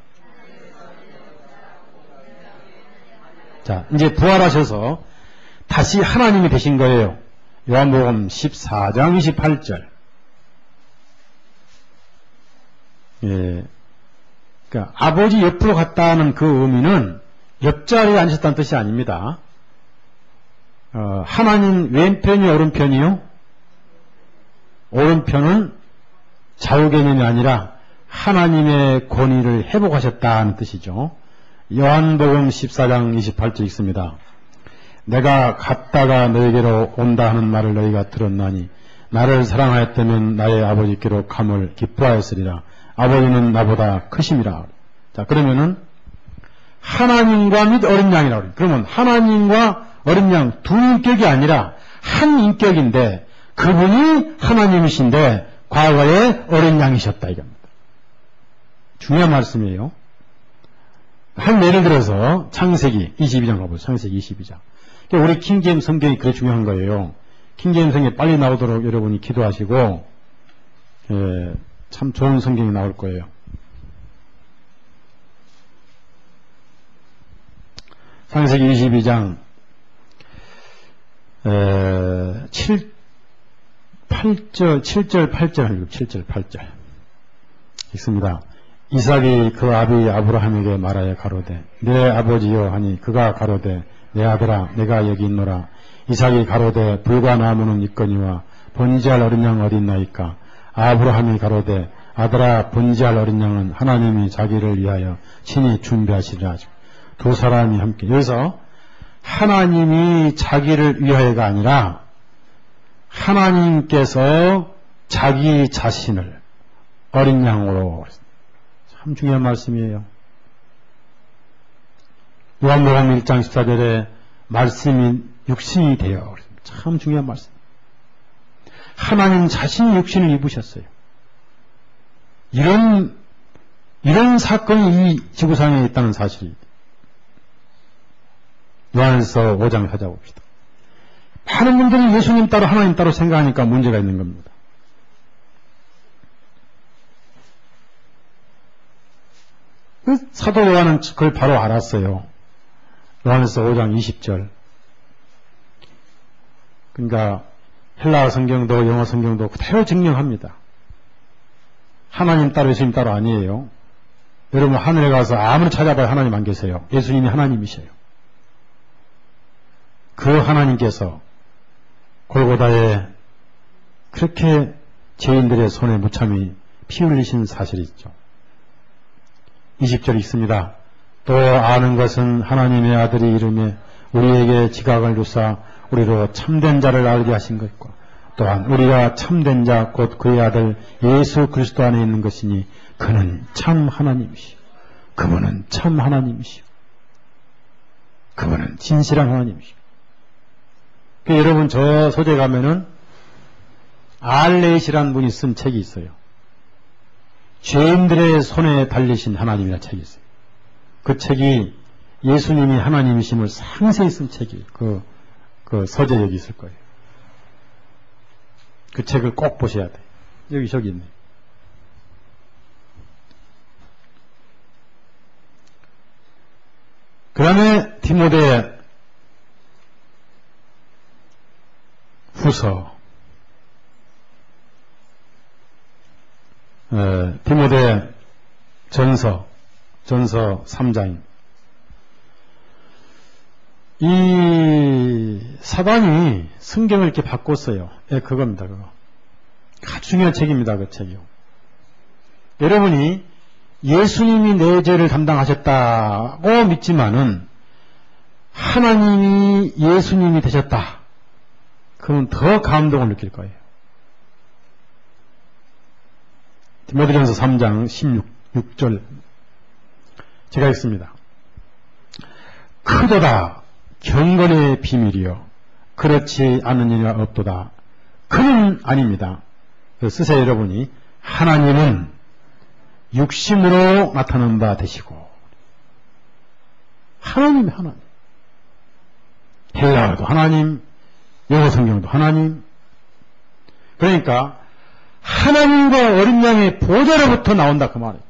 자, 이제 부활하셔서 다시 하나님이 되신 거예요. 요한복음 14장 28절. 예. 그러니까 아버지 옆으로 갔다는 그 의미는 옆자리에 앉으셨다는 뜻이 아닙니다. 하나님 왼편이 오른편이요? 오른편은 좌우 개념이 아니라 하나님의 권위를 회복하셨다는 뜻이죠. 요한복음 14장 28절 읽습니다. 내가 갔다가 너에게로 온다 하는 말을 너희가 들었나니 나를 사랑하였다면 나의 아버지께로 감을 기뻐하였으리라. 아버지는 나보다 크심이라. 자, 그러면은 하나님과 및 어린 양이라고 그래요. 그러면 하나님과 어린 양 두 인격이 아니라 한 인격인데 그분이 하나님이신데 과거에 어린 양이셨다 이겁니다. 중요한 말씀이에요. 한 예를 들어서 창세기 22장 가보죠. 창세기 22장. 그러니까 우리 킹제임스 성경이 그래 중요한 거예요. 킹제임스 성경이 빨리 나오도록 여러분이 기도하시고 참 좋은 성경이 나올 거예요. 창세기 22장 7절 8절 읽습니다. 이삭이 그 아비 아브라함에게 말하여 가로되 내 아버지여 하니 그가 가로되 내 아들아 내가 여기 있노라. 이삭이 가로되 불과 나무는 있거니와 번제할 어린 양 어디 있나이까. 아브라함이 가로되 아들아 번제할 어린 양은 하나님이 자기를 위하여 친히 준비하시리라. 두 사람이 함께 여기서 하나님이 자기를 위하여가 아니라 하나님께서 자기 자신을 어린 양으로, 참 중요한 말씀이에요. 요한복음 1장 14절에 말씀이 육신이 되어, 참 중요한 말씀. 하나님 자신이 육신을 입으셨어요. 이런 사건이 이 지구상에 있다는 사실이. 요한에서 5장 찾아봅시다. 많은 분들이 예수님 따로 하나님 따로 생각하니까 문제가 있는 겁니다. 사도 요한은 그걸 바로 알았어요. 요한에서 5장 20절. 그러니까 헬라어 성경도 영어 성경도 그대로 증명합니다. 하나님 따로 예수님 따로 아니에요. 여러분 하늘에 가서 아무리 찾아봐야 하나님 안 계세요. 예수님이 하나님이셔요. 그 하나님께서 골고다에 그렇게 죄인들의 손에 무참히 피 흘리신 사실이 있죠. 20절 읽습니다. 또 아는 것은 하나님의 아들이 이름에 우리에게 지각을 주사 우리로 참된 자를 알게 하신 것과 또한 우리가 참된 자 곧 그의 아들 예수 그리스도 안에 있는 것이니 그는 참 하나님이시오. 그분은 참 하나님이시오. 그분은 진실한 하나님이시오. 여러분 저 소재 가면은 알렛이라는 분이 쓴 책이 있어요. 죄인들의 손에 달리신 하나님이라는 책이 있어요. 그 책이 예수님이 하나님이심을 상세히 쓴 책이 그 서재 여기 있을 거예요. 그 책을 꼭 보셔야 돼요. 저기 있네. 그 다음에 디모데 후서, 디모데 전서 3장. 이 사단이 성경을 이렇게 바꿨어요. 예, 그겁니다, 그거. 아주 중요한 책입니다, 그 책이요. 여러분이 예수님이 내 죄를 담당하셨다고 믿지만은 하나님이 예수님이 되셨다. 그러면 더 감동을 느낄 거예요. 디모데전서 3장 16절 제가 읽습니다. 크도다 경건의 비밀이요 그렇지 않은 이가 없도다. 그는 아닙니다. 쓰세요 여러분이. 하나님은 육심으로 나타난 바 되시고. 하나님이 하나님. 헬라어도 하나님, 영어 성경도 하나님. 그러니까 하나님과 어린 양의 보좌로부터 나온다 그 말이에요.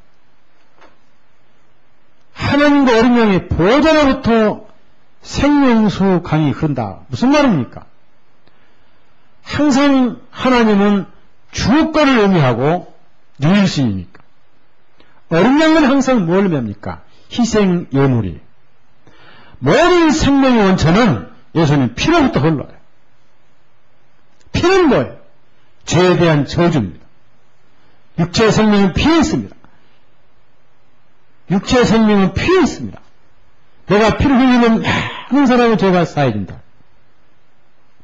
하나님과 어린 양의 보좌로부터 생명수 강이 흐른다. 무슨 말입니까? 항상 하나님은 주권을 의미하고 유일신이니까. 어린 양은 항상 뭘 의미합니까? 희생 예물이. 모든 생명의 원천은 예수님 피로부터 흘러요. 피는 뭐예요? 죄에 대한 저주입니다. 육체의 생명은 피에 있습니다. 육체의 생명은 피에 있습니다. 내가 피를 흘리면 많은 사람의 죄가 쌓여진다.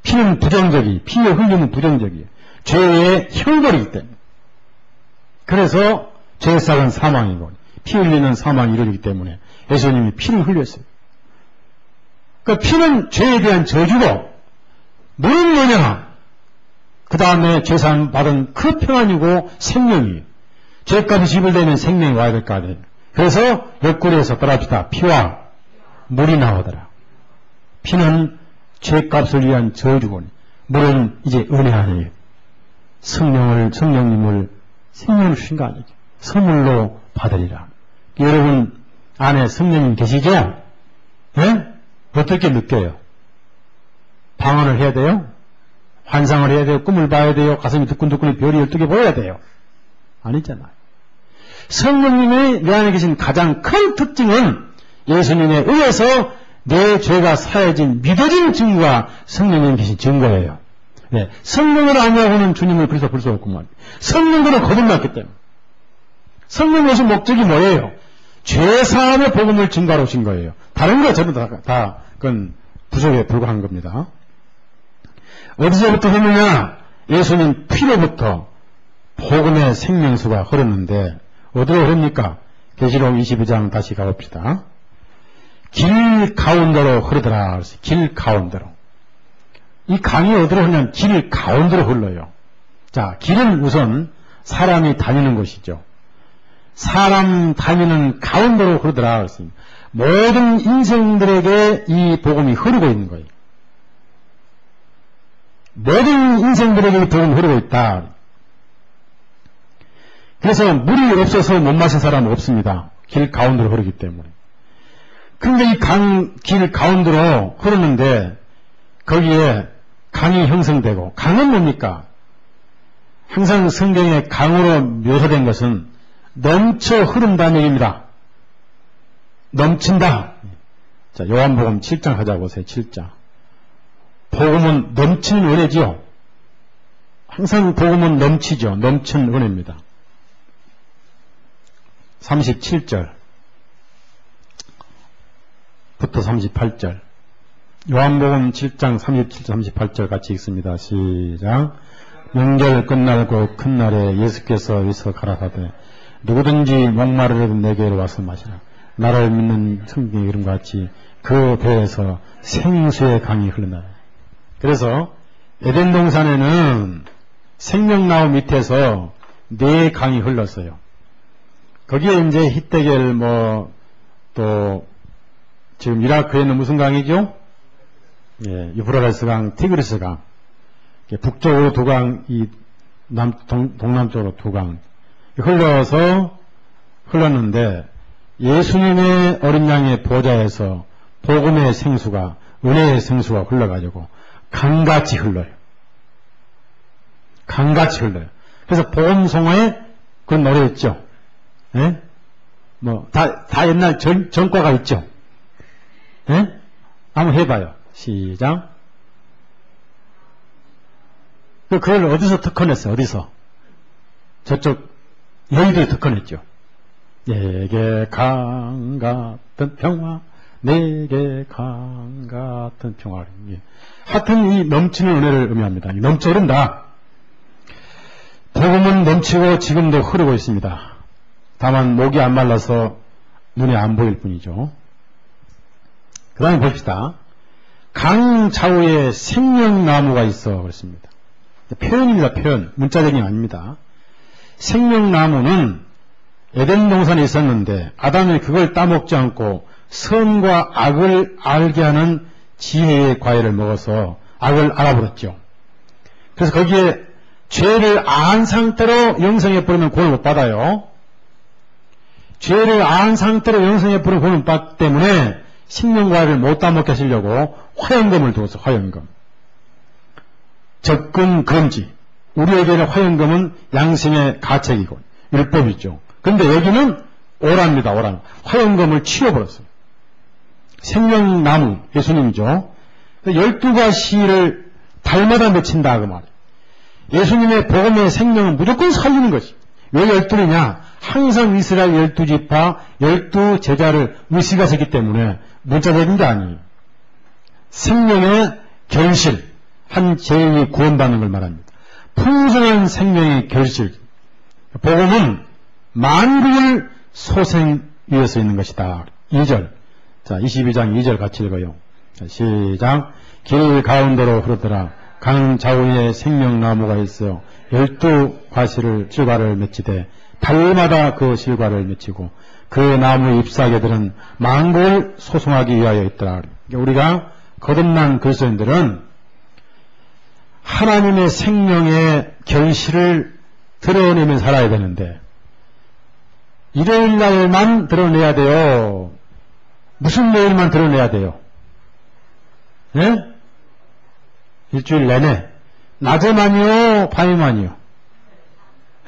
피는 부정적이, 피의 흘림은 부정적이에요. 죄의 형벌이기 때문에. 그래서 죄의 싹은 사망이고 피 흘리는 사망이 이루어지기 때문에 예수님이 피를 흘렸어요. 그 피는 죄에 대한 저주고 물은 뭐냐? 그 다음에 죄산 받은 그 평안이고 생명이에요. 죄값이 지불되면 생명이 와야 될 거 아니에요. 그래서 옆구리에서 떨어지다 피와 물이 나오더라. 피는 죄값을 위한 저주고 물은 이제 은혜 아니에요. 성령님을 생명을 주신 거 아니죠. 선물로 받으리라. 여러분 안에 성령님 계시죠? 네? 어떻게 느껴요? 방언을 해야 돼요? 환상을 해야 돼요? 꿈을 봐야 돼요? 가슴이 두근두근 별이 12개 보여야 돼요? 아니잖아요. 성령님이 내 안에 계신 가장 큰 특징은 예수님에 의해서 내 죄가 사해진 믿어진 증거가 성령님 계신 증거예요. 네. 성령을 아니하고는 주님을 그래서 볼 수 없구만. 성령으로 거듭났기 때문에. 성령 오신 목적이 뭐예요? 죄사함의 복음을 증거하러 오신 거예요. 다른 거 전부 다 그건 부족에 불과한 겁니다. 어디서부터 흐르느냐? 예수님 피로부터 복음의 생명수가 흐르는데 어디로 흐릅니까? 계시록 22장 다시 가봅시다. 길 가운데로 흐르더라. 그래서 길 가운데로. 이 강이 어디로 흐르냐면 길 가운데로 흘러요. 자, 길은 우선 사람이 다니는 곳이죠. 사람 다니는 가운데로 흐르더라. 그랬습니다. 모든 인생들에게 이 복음이 흐르고 있는 거예요. 모든 인생들에게 이 복음이 흐르고 있다. 그래서 물이 없어서 못 마신 사람은 없습니다. 길 가운데로 흐르기 때문에. 근데 이 길 가운데로 흐르는데 거기에 강이 형성되고, 강은 뭡니까? 항상 성경에 강으로 묘사된 것은 넘쳐 흐른다는 얘기입니다. 넘친다. 자, 요한복음 7장 하자 보세요. 7장. 복음은 넘치는 은혜지요. 항상 복음은 넘치죠. 넘치는 은혜입니다. 37절 부터 38절. 요한복음 7장 37절 38절 같이 읽습니다. 시작. 명절 끝날고 큰 날에 예수께서 여기서 가라사대 누구든지 목마르려면 내게로 와서 마시라. 나를 믿는 성경의 이름과 같이 그 배에서 생수의 강이 흘러나요. 그래서 에덴 동산에는 생명나무 밑에서 네 강이 흘렀어요. 거기에 이제 히데겔 또 지금 이라크에는 무슨 강이죠? 예, 유프라테스 강, 티그리스 강. 북쪽으로 두 강, 동남쪽으로 두 강 흘렀는데 예수님의 어린 양의 보좌에서 복음의 생수가, 은혜의 생수가 흘러가지고 강같이 흘러요. 강같이 흘러요. 그래서 복음성화에 그런 노래 있죠. 예? 다 옛날 전과가 있죠. 예? 한번 해봐요. 시작. 그걸 어디서 특허냈어요? 어디서? 저쪽 여의도에 특허냈죠. 내게 강 같은 평화, 내게 강 같은 평화. 하여튼 이 넘치는 은혜를 의미합니다. 넘쳐 흐른다. 복음은 넘치고 지금도 흐르고 있습니다. 다만 목이 안 말라서 눈에 안 보일 뿐이죠. 그 다음에 봅시다. 강 좌우에 생명나무가 있어 그랬습니다. 표현입니다. 표현. 문자적인 게 아닙니다. 생명나무는 에덴 동산에 있었는데 아담이 그걸 따먹지 않고 선과 악을 알게 하는 지혜의 과일을 먹어서 악을 알아버렸죠. 그래서 거기에 죄를 안 상태로 영생해버리면 구원을 못 받아요. 죄를 안 상태로 영생해버리면 구원을 못 받기 때문에 생명과일을 못 따먹게 하시려고 화영금을 두었어. 화영금. 접근 금지. 우리에게는 화영금은 양심의 가책이고 율법이죠. 근데 여기는 오랍니다. 오랍. 화영금을 치워버렸어요. 생명나무 예수님이죠. 12가지를 달마다 맺힌다 그 말이에요. 예수님의 복음의 생명은 무조건 살리는 것이. 왜 12냐? 항상 이스라엘 12지파 12제자를 의식하셨기 때문에 문자적인 게 아니에요. 생명의 결실, 한 죄인이 구원받는 걸 말합니다. 풍성한 생명의 결실. 복음은 만국을 소생 위에서 있는 것이다. 2절. 자, 22장 2절 같이 읽어요. 자, 시작. 길 가운데로 흐르더라. 강 좌우에 생명나무가 있어 12과실을 실과를 맺히되 달마다 그 실과를 맺히고 그 나무의 잎사귀들은 만국을 소송하기 위하여 있더라. 우리가 거듭난 그리스도인들은 하나님의 생명의 결실을 드러내며 살아야 되는데 일요일 날만 드러내야 돼요. 무슨 요일만 드러내야 돼요? 예? 일주일 내내 낮에만요, 밤에만요?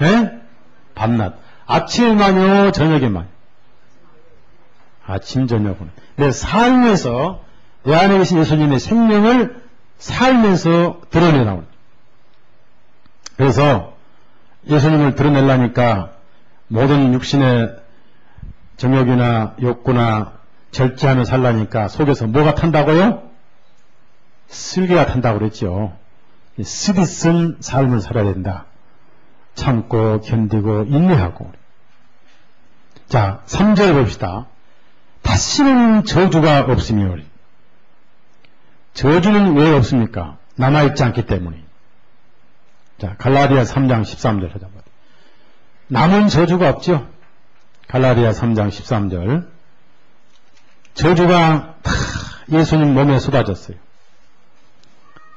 예? 밤낮. 아침에만요, 저녁에만? 아침, 저녁은. 내 삶에서 내 안에 계신 예수님의 생명을 살면서 드러내라고. 그래서 예수님을 드러내려니까 모든 육신의 정욕이나 욕구나 절제하며 살라니까 속에서 뭐가 탄다고요? 쓸개가 탄다고 그랬죠. 스디쓴 삶을 살아야 된다. 참고 견디고 인내하고. 자, 3절 봅시다. 다시는 저주가 없으며. 저주는 왜 없습니까? 남아있지 않기 때문에. 자, 갈라디아 3장 13절 하자. 남은 저주가 없죠. 갈라디아 3장 13절. 저주가 다 예수님 몸에 쏟아졌어요.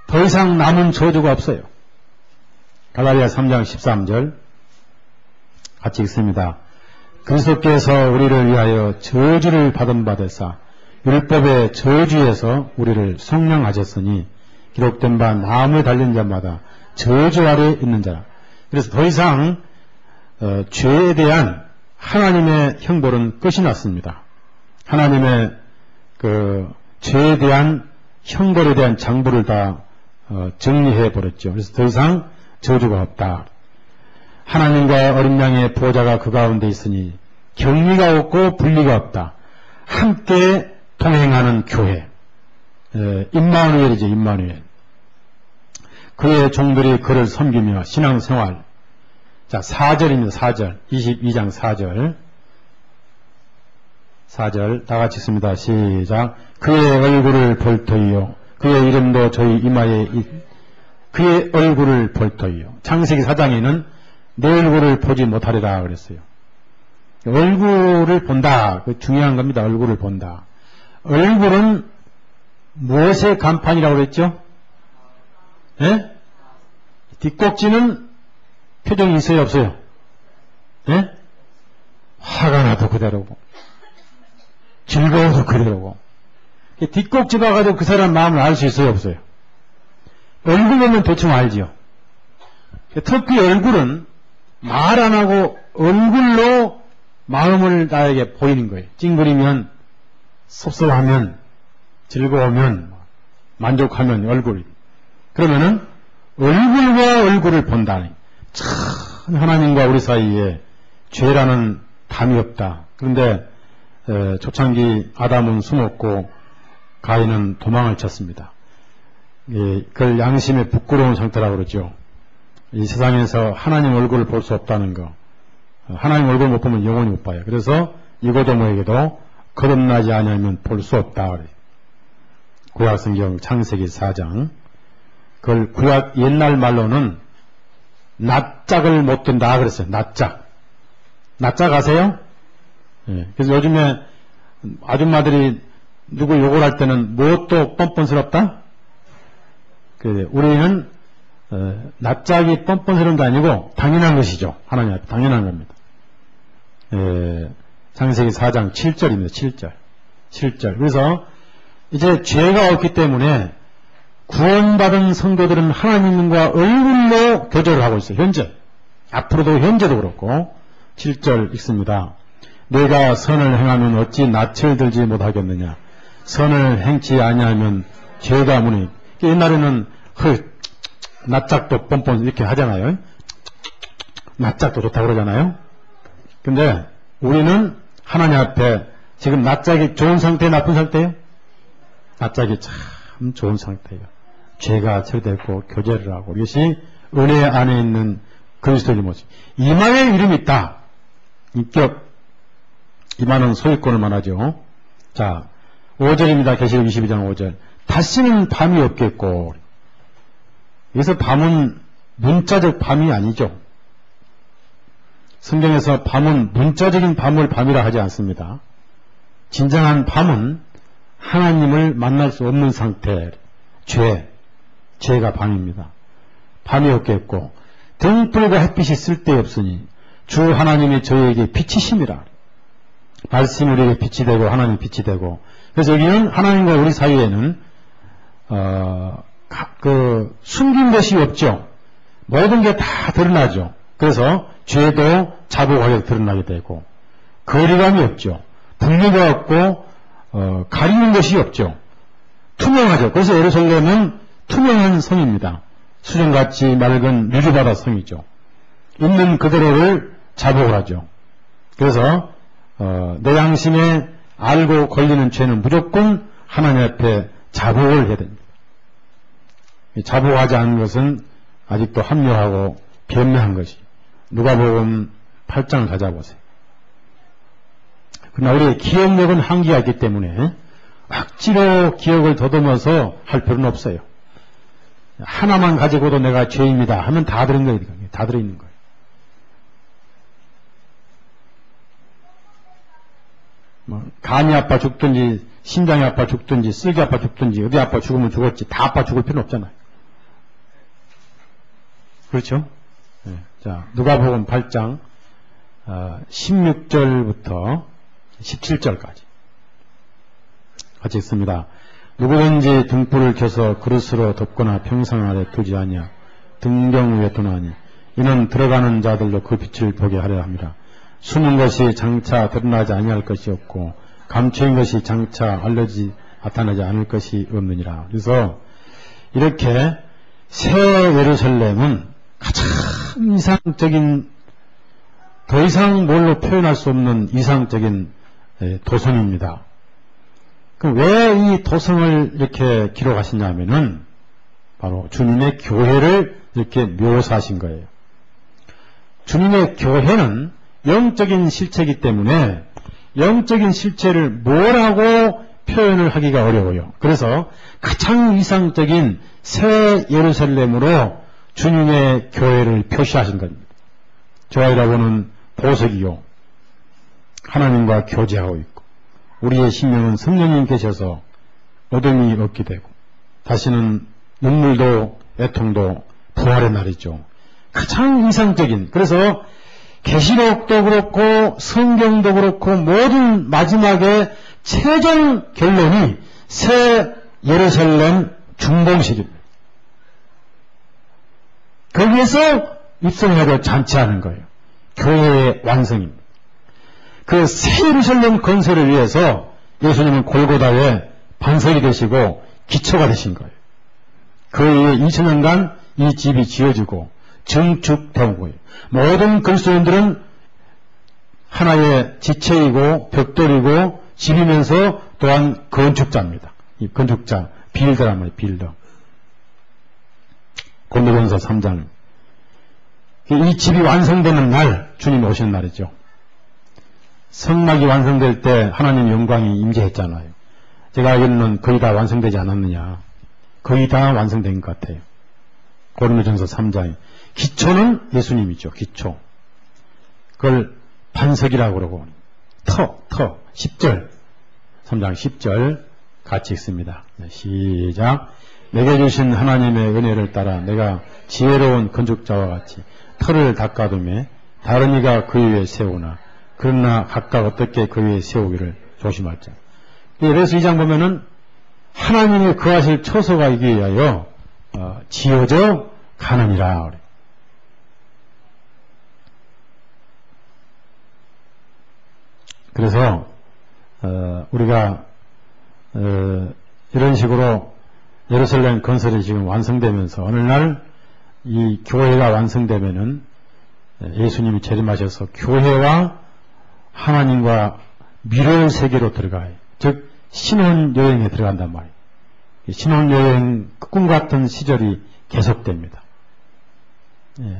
더 이상 남은 저주가 없어요. 갈라디아 3장 13절 같이 읽습니다. 그리스도께서 우리를 위하여 저주를 받은 바 되사 율법의 저주에서 우리를 속량하셨으니 기록된 바 나무에 달린 자마다 저주 아래 있는 자라. 그래서 더 이상 죄에 대한 하나님의 형벌은 끝이 났습니다. 하나님의 그 죄에 대한 형벌에 대한 장부를 다 정리해 버렸죠. 그래서 더 이상 저주가 없다. 하나님과 어린 양의 보호자가 그 가운데 있으니 격리가 없고 분리가 없다. 함께 동행하는 교회. 임마누엘이죠. 임마누엘. 그의 종들이 그를 섬기며 신앙생활. 자, 4절입니다. 4절. 22장 4절. 4절 다 같이 읽습니다. 시작. 그의 얼굴을 볼 터이요. 그의 이름도 저희 이마에 그의 얼굴을 볼 터이요. 창세기 4장에는 내 얼굴을 보지 못하리라 그랬어요. 얼굴을 본다. 그 중요한 겁니다. 얼굴을 본다. 얼굴은 무엇의 간판이라고 그랬죠? 예? 뒷꼭지는 표정이 있어요, 없어요? 예? 화가 나도 그대로고, 즐거워도 그대로고. 뒷꼭지 봐가지고 그 사람 마음을 알 수 있어요, 없어요? 얼굴 보면 대충 알지요. 특히 얼굴은 말 안 하고 얼굴로 마음을 나에게 보이는 거예요. 찡그리면, 섭섭하면, 즐거우면, 만족하면 얼굴. 그러면은 얼굴과 얼굴을 본다니. 참 하나님과 우리 사이에 죄라는 담이 없다. 그런데 초창기 아담은 숨었고 가인은 도망을 쳤습니다. 그걸 양심의 부끄러운 상태라고 그러죠. 이 세상에서 하나님 얼굴을 볼 수 없다는 거. 하나님 얼굴 못 보면 영원히 못 봐요. 그래서 니고데모에게도 거듭나지 않으면 볼 수 없다. 구약성경 창세기 4장. 그걸 구약 옛날 말로는 낯짝을 못 든다 그랬어요. 낯짝. 낯짝 아세요? 예. 그래서 요즘에 아줌마들이 누구 욕을 할 때는 무엇도 뻔뻔스럽다? 우리는 낯짝이 뻔뻔스러운 게 아니고 당연한 것이죠. 하나님 앞에 당연한 겁니다. 창세기 4장 7절입니다. 7절. 7절. 그래서 이제 죄가 없기 때문에 구원받은 성도들은 하나님과 얼굴로 교제를 하고 있어요. 현재. 앞으로도 현재도 그렇고 7절 읽습니다. 내가 선을 행하면 어찌 낯을 들지 못하겠느냐. 선을 행치 아니하면 죄가 무니. 옛날에는 낯짝도 뻔뻔 이렇게 하잖아요. 낯짝도 좋다고 그러잖아요. 근데 우리는 하나님 앞에 지금 낯짝이 좋은 상태, 나쁜 상태예요? 낯짝이 참 좋은 상태예요. 죄가 처리되고 교제를 하고 이것이 은혜 안에 있는 그리스도의 모습. 이만의 이름이 있다. 인격. 이만은 소유권을 말하죠. 자, 5절입니다. 계시록 22장 5절. 다시는 밤이 없겠고. 여기서 밤은 문자적 밤이 아니죠. 성경에서 밤은 문자적인 밤을 밤이라 하지 않습니다. 진정한 밤은 하나님을 만날 수 없는 상태, 죄가 밤입니다. 밤이 없겠고 등불과 햇빛이 쓸데없으니 주 하나님이 저희에게 빛이심이라. 말씀이 우리에게 빛이 되고 하나님 빛이 되고. 그래서 여기는 하나님과 우리 사이에는 숨긴 것이 없죠. 모든 게 다 드러나죠. 그래서 죄도 자복하게 드러나게 되고 거리감이 없죠. 분리가 없고 가리는 것이 없죠. 투명하죠. 그래서 예루살렘은 투명한 성입니다. 수정같이 맑은 유주바다 성이죠. 있는 그대로를 자복을 하죠. 그래서 내 양심에 알고 걸리는 죄는 무조건 하나님 앞에 자복을 해야 됩니다. 자복하지 않은 것은 아직도 합리화하고 변명한 것이. 누가복음 8장을 찾아보세요. 그러나 우리의 기억력은 한계가 있기 때문에 억지로 기억을 더듬어서 할 필요는 없어요. 하나만 가지고도 내가 죄입니다 하면 다 들은 거예요. 다 들어있는 거예요. 간이 아파 죽든지 심장이 아파 죽든지 쓸개 아파 죽든지 어디 아파 죽으면 죽었지 다 아파 죽을 필요는 없잖아요. 그렇죠? 네. 자, 누가복음 8장 16절부터 17절까지 같이 읽습니다. 누구든지 등불을 켜서 그릇으로 덮거나 평상 아래 두지 아니하 등경 위에 두나니 이는 들어가는 자들로 그 빛을 보게 하려 합니다. 숨은 것이 장차 드러나지 아니할 것이 없고 감추인 것이 장차 나타나지 않을 것이 없느니라. 그래서 이렇게 새 예루살렘은 가장 이상적인, 더 이상 뭘로 표현할 수 없는 이상적인 도성입니다. 그럼 왜 이 도성을 이렇게 기록하시냐면은 바로 주님의 교회를 이렇게 묘사하신 거예요. 주님의 교회는 영적인 실체이기 때문에 영적인 실체를 뭐라고 표현을 하기가 어려워요. 그래서 가장 이상적인 새 예루살렘으로 주님의 교회를 표시하신 겁니다. 저희라고는 보석이요, 하나님과 교제하고 있고 우리의 심령은 성령님 계셔서 어둠이 없게 되고 다시는 눈물도 애통도 부활의 날이죠. 가장 이상적인, 그래서 계시록도 그렇고 성경도 그렇고 모든 마지막에 최종 결론이 새 예루살렘 중봉식입니다. 거기에서 입성하고 잔치하는 거예요. 교회의 완성입니다. 그 새 예루살렘 건설을 위해서 예수님은 골고다에 반석이 되시고 기초가 되신 거예요. 그 이후에 2000년간 이 집이 지어지고 증축된 거예요. 모든 그리스도인들은 하나의 지체이고 벽돌이고 집이면서 또한 건축자입니다. 이 건축자, 빌더란 말이에요. 빌더. 고린도전서 3장. 이 집이 완성되는 날, 주님 오시는 날이죠. 성막이 완성될 때 하나님의 영광이 임재했잖아요. 제가 알기로는 거의 다 완성되지 않았느냐. 거의 다 완성된 것 같아요. 고린도전서 3장. 기초는 예수님이죠. 기초. 그걸 반석이라고 그러고 10절 3장 10절 같이 읽습니다. 네, 시작. 내게 주신 하나님의 은혜를 따라 내가 지혜로운 건축자와 같이 터를 닦아두매 다른 이가 그 위에 세우나 그러나 각각 어떻게 그 위에 세우기를 조심할자. 그래서 이 장 보면은 하나님이 거하실 처소가 이기 위하여 지어져 가느니라 그래. 그래서 우리가 이런 식으로 예루살렘 건설이 지금 완성되면서 어느 날 이 교회가 완성되면은 예수님이 재림하셔서 교회와 하나님과 미래의 세계로 들어가요. 즉 신혼여행에 들어간단 말이에요. 신혼여행 꿈 같은 시절이 계속됩니다.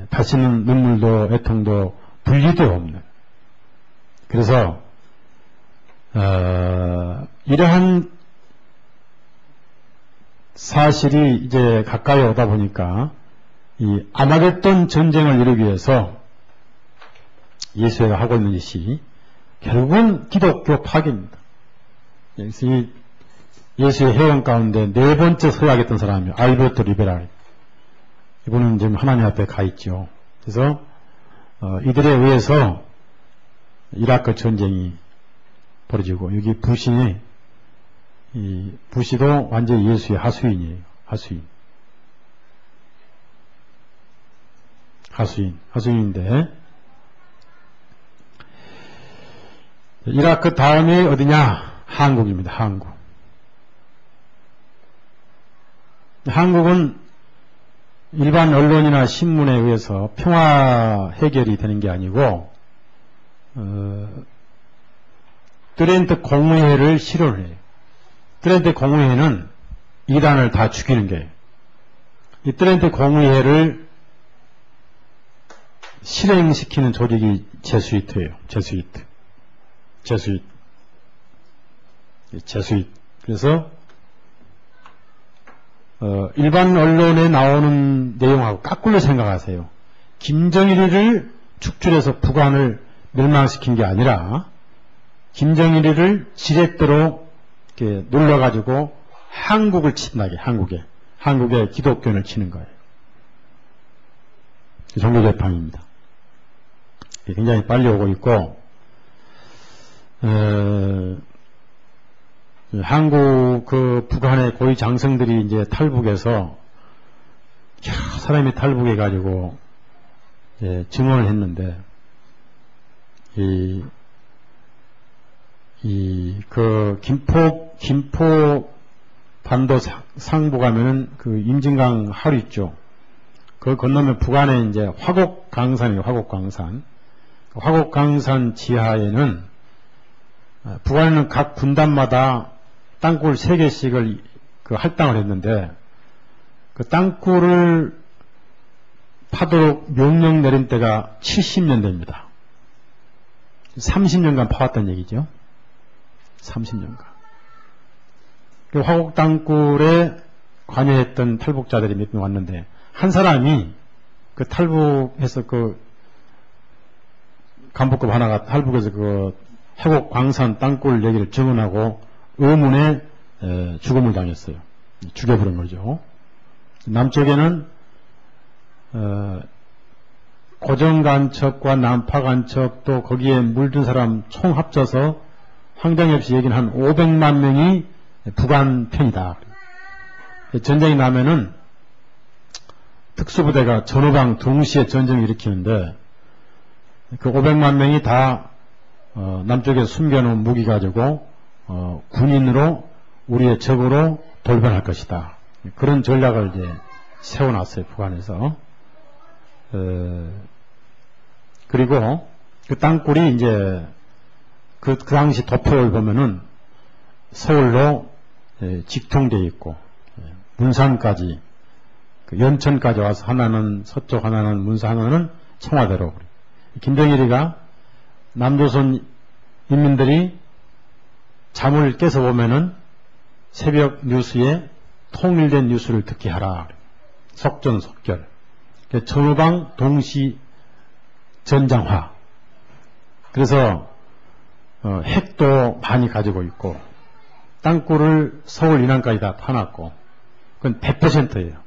다시는 눈물도 애통도 분리도 없는. 그래서 이러한 사실이 이제 가까이 오다 보니까 이 아마겟돈 전쟁을 이루기 위해서 예수가 하고 있는 것이 결국은 기독교 파괴입니다. 그래서 이 예수의 회원 가운데 네 번째 서약했던 사람이 알베르토 리베랄. 이분은 지금 하나님 앞에 가 있죠. 그래서 이들에 의해서 이라크 전쟁이 벌어지고 여기 부시도 완전히 예수의 하수인이에요. 하수인인데 이라크 다음에 어디냐? 한국입니다. 한국은 일반 언론이나 신문에 의해서 평화 해결이 되는 게 아니고 트렌트 공의회를 실현해요. 트렌트 공의회는 이란을 다 죽이는 거예요. 이 트렌트 공의회를 실행시키는 조직이 제수이트예요. 제수이트. 그래서 일반 언론에 나오는 내용하고 거꾸로 생각하세요. 김정일이를 축출해서 북한을 멸망시킨 게 아니라 김정일이를 지렛대로 이렇게 눌러가지고 한국을 친다게 한국의 기독교를 치는 거예요. 종교재판입니다. 굉장히 빨리 오고 있고 한국 북한의 고위 장성들이 이제 탈북해서 여러 사람이 탈북해가지고 증언을 했는데 김포 반도 상부 가면은 그 임진강 하루 있죠. 그 건너면 북한에 이제 화곡강산이에요. 화곡강산 지하에는 북한에는 각 군단마다 땅굴 3개씩을 할당을 했는데 그 땅굴을 파도록 명령 내린 때가 70년대입니다. 30년간 파왔던 얘기죠. 30년간. 그 화곡 땅굴에 관여했던 탈북자들이 몇 명 왔는데 한 사람이 그 탈북해서 간부급 하나가 탈북해서 화곡 광산 땅굴 얘기를 증언하고 의문에 죽음을 당했어요. 죽여버린 거죠. 남쪽에는 고정간첩과 난파간첩 또 거기에 물든 사람 총 합쳐서 황장엽 없이 얘기는 한 500만 명이 북한 편이다. 전쟁이 나면은 특수부대가 전후방 동시에 전쟁을 일으키는데 그 500만 명이 다 남쪽에 숨겨놓은 무기 가지고 군인으로 우리의 적으로 돌변할 것이다. 그런 전략을 이제 세워놨어요. 북한에서. 그리고 그 땅굴이 이제 그 당시 도표를 보면은 서울로 직통되어 있고 문산까지 연천까지 와서 하나는 서쪽 하나는 문산 하나는 청와대로. 김정일이가 남조선 인민들이 잠을 깨서 보면은 새벽 뉴스에 통일된 뉴스를 듣게 하라. 속전속결. 전후방 동시 전장화. 그래서 핵도 많이 가지고 있고 땅굴을 서울 이남까지 다 파놨고 그건 100%예요.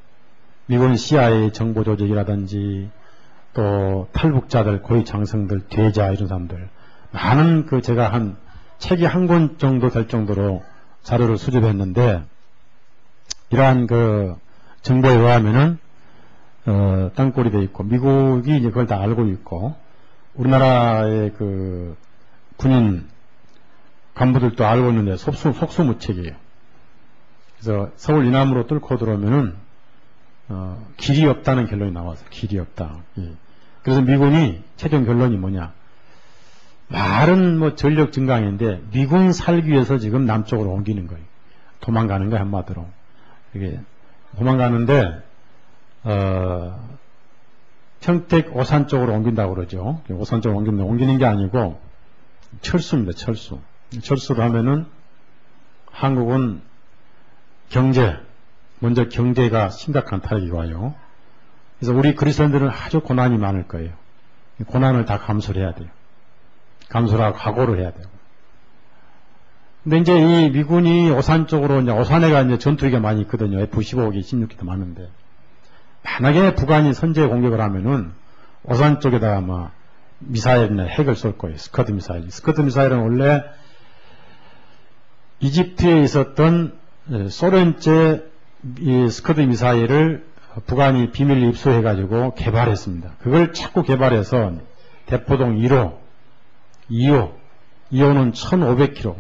미군 CIA 정보조직이라든지 또 탈북자들 고위 장성들 대자 이런 사람들 많은 제가 책이 한 권 정도 될 정도로 자료를 수집했는데 이러한 정보에 의하면은 땅굴이 돼 있고 미국이 이제 그걸 다 알고 있고 우리나라의 군인 간부들도 알고 있는데 속수무책이에요. 그래서 서울 이남으로 뚫고 들어오면은 길이 없다는 결론이 나와서 길이 없다. 예. 그래서 미군이 최종 결론이 뭐냐? 말은 전력 증강인데 미군 살기 위해서 지금 남쪽으로 옮기는 거예요. 도망가는 거예요, 한마디로. 이게 도망가는데 평택 오산 쪽으로 옮긴다고 그러죠. 오산 쪽으로 옮기는 게 아니고 철수입니다. 철수를 하면은 한국은 먼저 경제가 심각한 타격이 와요. 그래서 우리 그리스도인들은 아주 고난이 많을 거예요. 고난을 다 감수를 해야 돼요. 감수를 하고 각오를 해야 돼요. 근데 이제 이 미군이 오산 쪽으로 오산에가 이제 전투기가 많이 있거든요. F-15기, 16기도 많은데. 만약에 북한이 선제 공격을 하면은 오산 쪽에다가 아마 미사일이나 핵을 쏠 거예요. 스커드 미사일. 스커드 미사일은 원래 이집트에 있었던 소련제 이 스커드 미사일을 북한이 비밀 입수해가지고 개발했습니다. 그걸 자꾸 개발해서 대포동 1호, 2호, 2호는 1500km,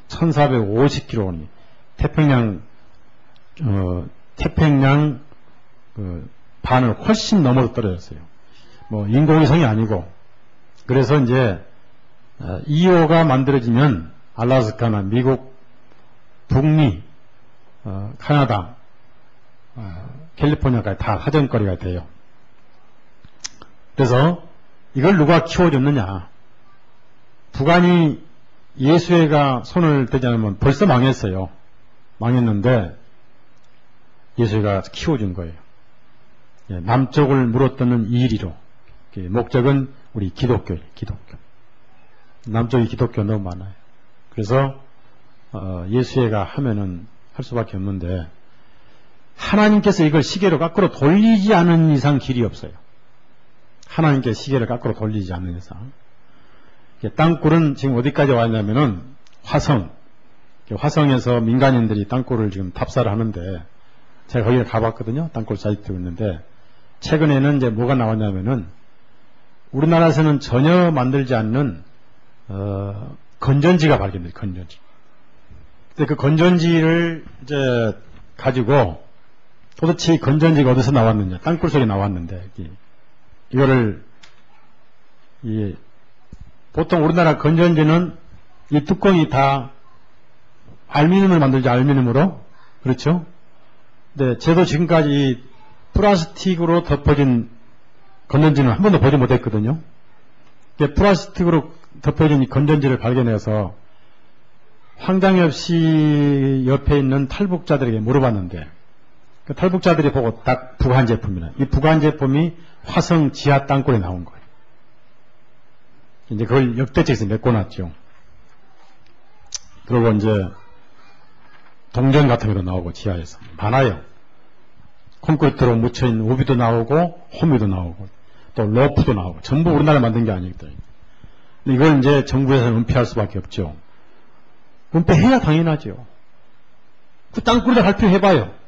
1450km, 태평양 반을 훨씬 넘어서 떨어졌어요. 인공위성이 아니고. 그래서 이제 2호가 만들어지면 알래스카나 미국, 북미, 캐나다, 캘리포니아까지 다 사정거리가 돼요. 그래서 이걸 누가 키워줬느냐. 북한이 예수회가 손을 대지 않으면 벌써 망했어요. 망했는데 예수회가 키워준 거예요. 남쪽을 물어뜯는 이리로. 목적은 우리 기독교예요. 기독교. 남쪽이 기독교 너무 많아요. 그래서 예수회가 하면은 할 수밖에 없는데 하나님께서 이걸 시계로 거꾸로 돌리지 않은 이상 길이 없어요. 하나님께 시계를 거꾸로 돌리지 않는 이상. 땅굴은 지금 어디까지 왔냐면은 화성에서 민간인들이 땅굴을 지금 답사를 하는데 제가 거기를 가봤거든요. 땅굴 사이트가 있는데 최근에는 이제 뭐가 나왔냐면은 우리나라에서는 전혀 만들지 않는 건전지가 발견돼요. 건전지. 근데 그 건전지를 이제 가지고 도대체 건전지가 어디서 나왔느냐. 땅굴 속에 나왔는데 이거를 보통 우리나라 건전지는 이 뚜껑이 다 알루미늄을 만들죠. 알루미늄으로. 그렇죠? 근데 저도 지금까지 플라스틱으로 덮어진 건전지는 한 번도 보지 못했거든요. 플라스틱으로 덮여진 이 건전지를 발견해서 황장엽 씨 옆에 있는 탈북자들에게 물어봤는데 그 탈북자들이 보고 딱 북한 제품이라. 이 북한 제품이 화성 지하 땅굴에 나온 거예요. 이제 그걸 역대책에서 메꿔놨죠. 그리고 이제 동전 같은 것도 나오고 지하에서 많아요. 콘크리트로 묻혀있는 우비도 나오고 호미도 나오고 또 로프도 나오고 전부 우리나라 만든 게 아니거든요. 이걸 이제 정부에서는 은폐할 수밖에 없죠. 은폐해야 당연하죠. 그 땅굴에다 발표해봐요.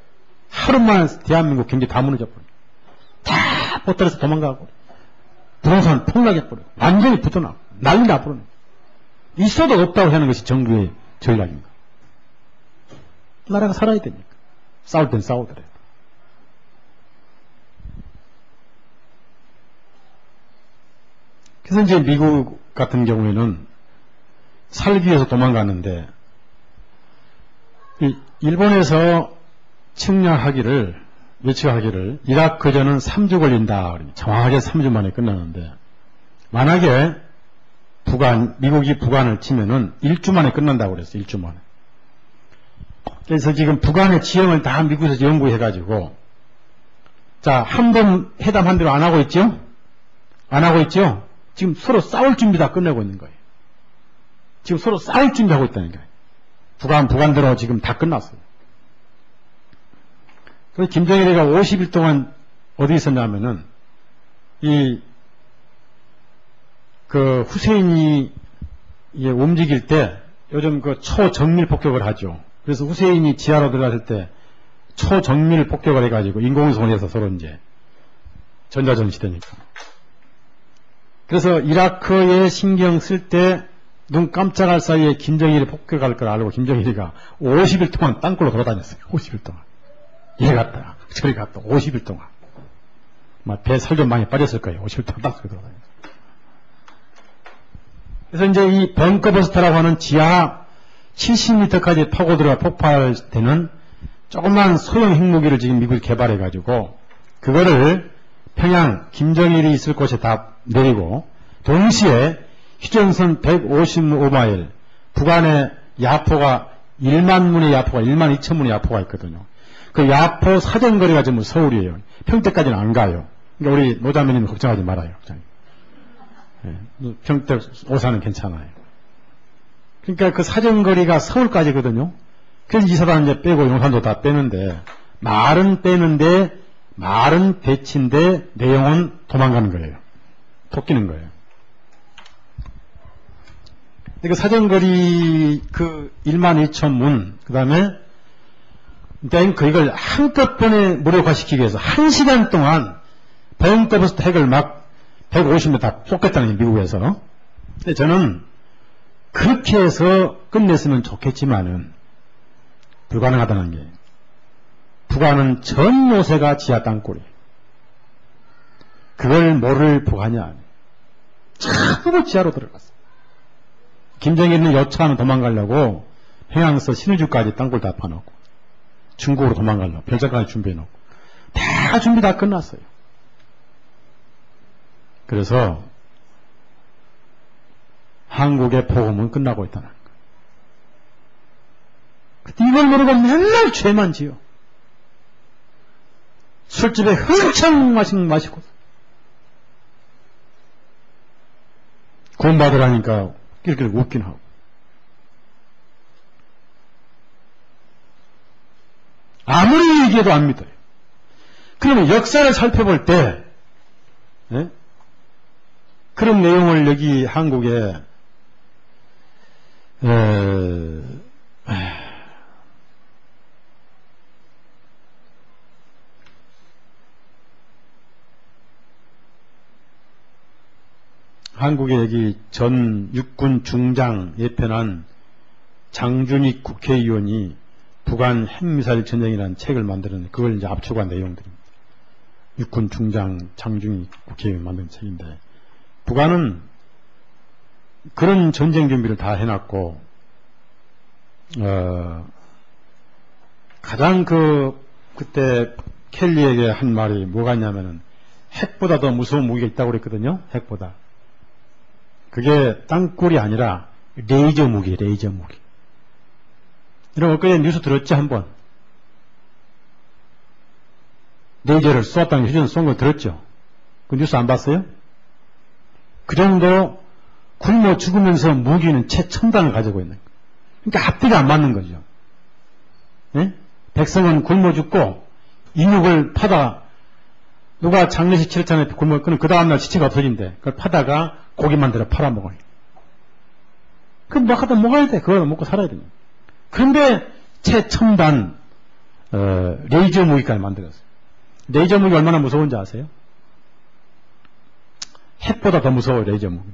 하루만 대한민국 경제 다 무너져버려요. 다 보따리에서 도망가고 부동산 폭락해버려요. 완전히 붙어나고 난리 나버려요. 있어도 없다고 하는 것이 정부의 전략입니다. 나라가 살아야 되니까. 싸울 땐 싸우더라도. 그래서 이제 미국 같은 경우에는 살기 위해서 도망갔는데 일본에서 예측하기를 이라크전은 3주 걸린다. 정확하게 3주 만에 끝나는데 만약에 미국이 북한을 치면은 1주 만에 끝난다고 그랬어요. 1주 만에. 그래서 지금 북한의 지형을 다 미국에서 연구해가지고 자, 한번 회담한 대로 안 하고 있죠? 안 하고 있죠? 지금 서로 싸울 준비 다 끝내고 있는 거예요. 지금 서로 싸울 준비하고 있다는 거예요. 북한대로 지금 다 끝났어요. 그래서 김정일이가 50일 동안 어디 있었냐면은 후세인이 움직일 때 요즘 초정밀 폭격을 하죠. 그래서 후세인이 지하로 들어갔을 때 초정밀 폭격을 해가지고 인공위성에서 서로 이제 전자전 시대니까. 그래서 이라크에 신경 쓸 때 눈 깜짝할 사이에 김정일이 폭격할 걸 알고 김정일이가 50일 동안 땅굴로 돌아다녔어요. 50일 동안. 이리 갔다 저리 갔다 50일 동안. 배 살 좀 많이 빠졌을 거예요. 50일 동안 땅굴로 돌아다녔어요. 그래서 이제 이 벙커버스터라고 하는 지하 70m까지 파고 들어가 폭발되는 조그만 소형 핵무기를 지금 미국이 개발해가지고 그거를 평양 김정일이 있을 곳에 다 내리고 동시에 휴전선 155마일 북한의 야포가 1만 문의 야포가 1만 2천 문의 야포가 있거든요. 그 야포 사정거리가 전부 서울이에요. 평택까지는 안 가요. 그러니까 우리 노자매님 걱정하지 말아요. 평택 오산은 괜찮아요. 그러니까 그 사정거리가 서울까지거든요. 그래서 이사단 이제 빼고 용산도 다 빼는데 말은 빼는데 말은 배치인데 내용은 도망가는 거예요. 토끼는 거예요. 그 사정거리 1만 2천 문, 그 다음에 이걸 한꺼번에 무력화시키기 위해서 1시간 동안 벙커버스터 핵을 막 150m 다 쏟겠다는 게 미국에서. 근데 저는 그렇게 해서 끝냈으면 좋겠지만은 불가능하다는 게 북한은 전 요새가 지하 땅굴이에요. 그걸 모를 북한이 아니에요. 전부 지하로 들어갔어요. 김정일은 여차하면 도망가려고 평양서 신의주까지 땅굴 다 파놓고 중국으로 도망가려고 별장까지 준비해놓고 다 준비 다 끝났어요. 그래서 한국의 복음은 끝나고 있다는 거예요. 이걸 모르고 맨날 죄만 지어. 술집에 흥청 마시고 구원받으라니까 이렇게 웃긴 하고. 아무리 얘기해도 안 믿어요. 그러면 역사를 살펴볼 때 그런 내용을 여기 한국에 한국에 여기 전 육군 중장 예편한 장준익 국회의원이 북한 핵미사일 전쟁이라는 책을 만드는 그걸 이제 압축한 내용들입니다. 육군 중장 장준익 국회의원이 만든 책인데 북한은 그런 전쟁 준비를 다 해놨고 가장 그때 켈리에게 한 말이 뭐가 있냐면은 핵보다 더 무서운 무기가 있다고 그랬거든요. 핵보다. 그게 땅굴이 아니라 레이저 무기. 여러분 엊그제 뉴스 들었지 한번? 레이저를 쏘았다는 휴전 쏜 거 들었죠? 그 뉴스 안 봤어요? 그 정도 굶어 죽으면서 무기는 최첨단을 가지고 있는 거예요. 그러니까 앞뒤가 안 맞는 거죠. 네? 백성은 굶어 죽고 인육을 파다 누가 장례식 치렀잖아요. 굶어 끊은 그 다음날 시체가 없어진대. 그걸 파다가 고기 만들어 팔아먹어요. 그럼 뭐 하다 먹어야 돼. 그걸 먹고 살아야 됩니다. 그런데 최첨단 레이저 무기까지 만들었어요. 레이저 무기 얼마나 무서운지 아세요? 핵보다 더 무서워요. 레이저 무기.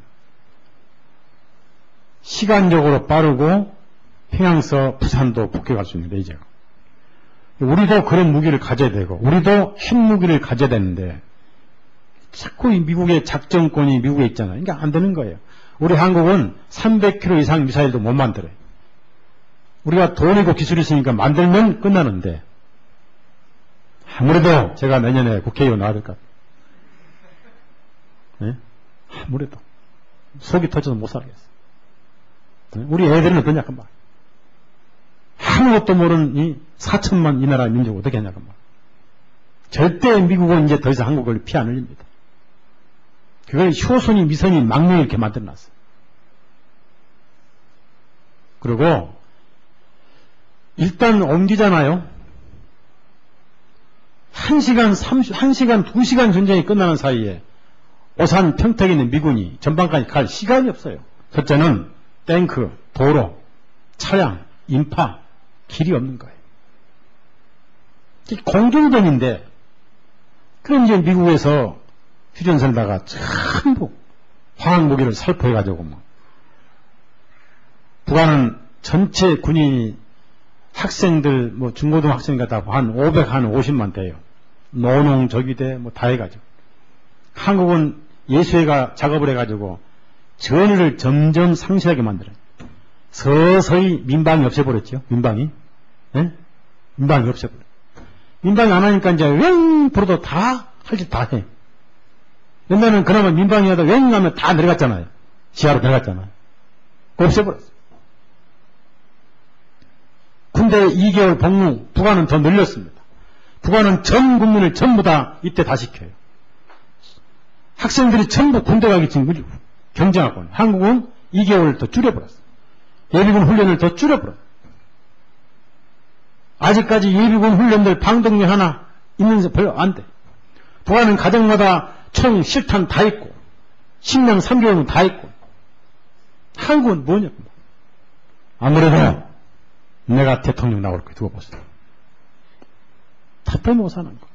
시간적으로 빠르고 평양서 부산도 북해갈 수 있는 레이저가. 우리도 그런 무기를 가져야 되고 우리도 핵무기를 가져야 되는데 자꾸 이 미국의 작전권이 미국에 있잖아요. 그러니까 안 되는 거예요. 우리 한국은 300km 이상 미사일도 못 만들어요. 우리가 돈이고 기술이 있으니까 만들면 끝나는데 아무래도 제가 내년에 국회의원 나와야 될 것 같아요. 네? 아무래도 속이 터져서 못 살겠어. 네? 우리 애들은 어떠냐 그 말. 아무것도 모르는 이 4천만 이 나라 민족 어떻게 하냐 그 말. 절대 미국은 이제 더 이상 한국을 피 안 흘립니다. 그걸 효순이 미선이 망명이 이렇게 만들어놨어요. 그리고 일단 옮기잖아요. 1시간 2시간 전쟁이 끝나는 사이에 오산 평택에 있는 미군이 전방까지 갈 시간이 없어요. 첫째는 탱크, 도로, 차량, 인파, 길이 없는 거예요. 공중전인데 그럼 이제 미국에서 휴전선다가 전부 화학무기를 살포해가지고 뭐 북한은 전체 군인이 학생들 뭐 중고등학생이 다 한 50만 돼요. 노농저기대 뭐 다 해가지고 한국은 예수회가 작업을 해가지고 전의를 점점 상실하게 만들어요. 서서히 민방위 없애버렸죠. 민방위. 네? 민방위 없애버려요. 민방위 안 하니까 이제 웽 불어도 다 할 짓 다 해. 옛날에는 그나마 민방위 하다 웽 하면 다 내려갔잖아요. 지하로 내려갔잖아요. 없애버렸어요. 군대 2개월 복무, 북한은 더 늘렸습니다. 북한은 전 국민을 전부 다 이때 다 시켜요. 학생들이 전부 군대 가기 지금 경쟁하고 한국은 2개월을 더 줄여버렸어요. 예비군 훈련을 더 줄여버렸어요. 아직까지 예비군 훈련들 방독면 하나 있는지 별로 안 돼. 북한은 가정마다 총 실탄 다 있고 식량 3개월은 다 있고 한국은 뭐냐. 아무래도 내가 대통령 나올 거 두고 보세요. 답답 못 사는 거.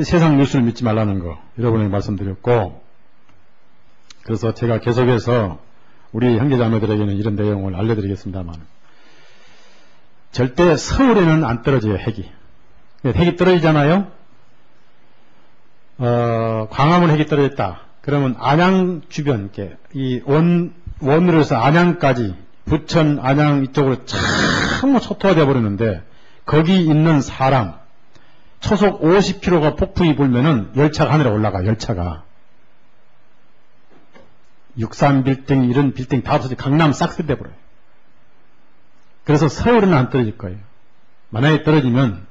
세상 뉴스를 믿지 말라는 거 여러분에게 말씀드렸고, 그래서 제가 계속해서 우리 형제자매들에게는 이런 내용을 알려드리겠습니다만, 절대 서울에는 안 떨어져요. 핵이 떨어지잖아요. 광화문 핵이 떨어졌다. 그러면 안양 주변, 이 원으로 해서 안양까지 부천, 안양 이쪽으로 참 초토화되어 버리는데 거기 있는 사람 초속 50km가 폭풍이 불면은 열차가 하늘에 올라가. 열차가 63빌딩 이런 빌딩 다 없어져 강남 싹 쓸대 버려요. 그래서 서울은 안 떨어질 거예요. 만약에 떨어지면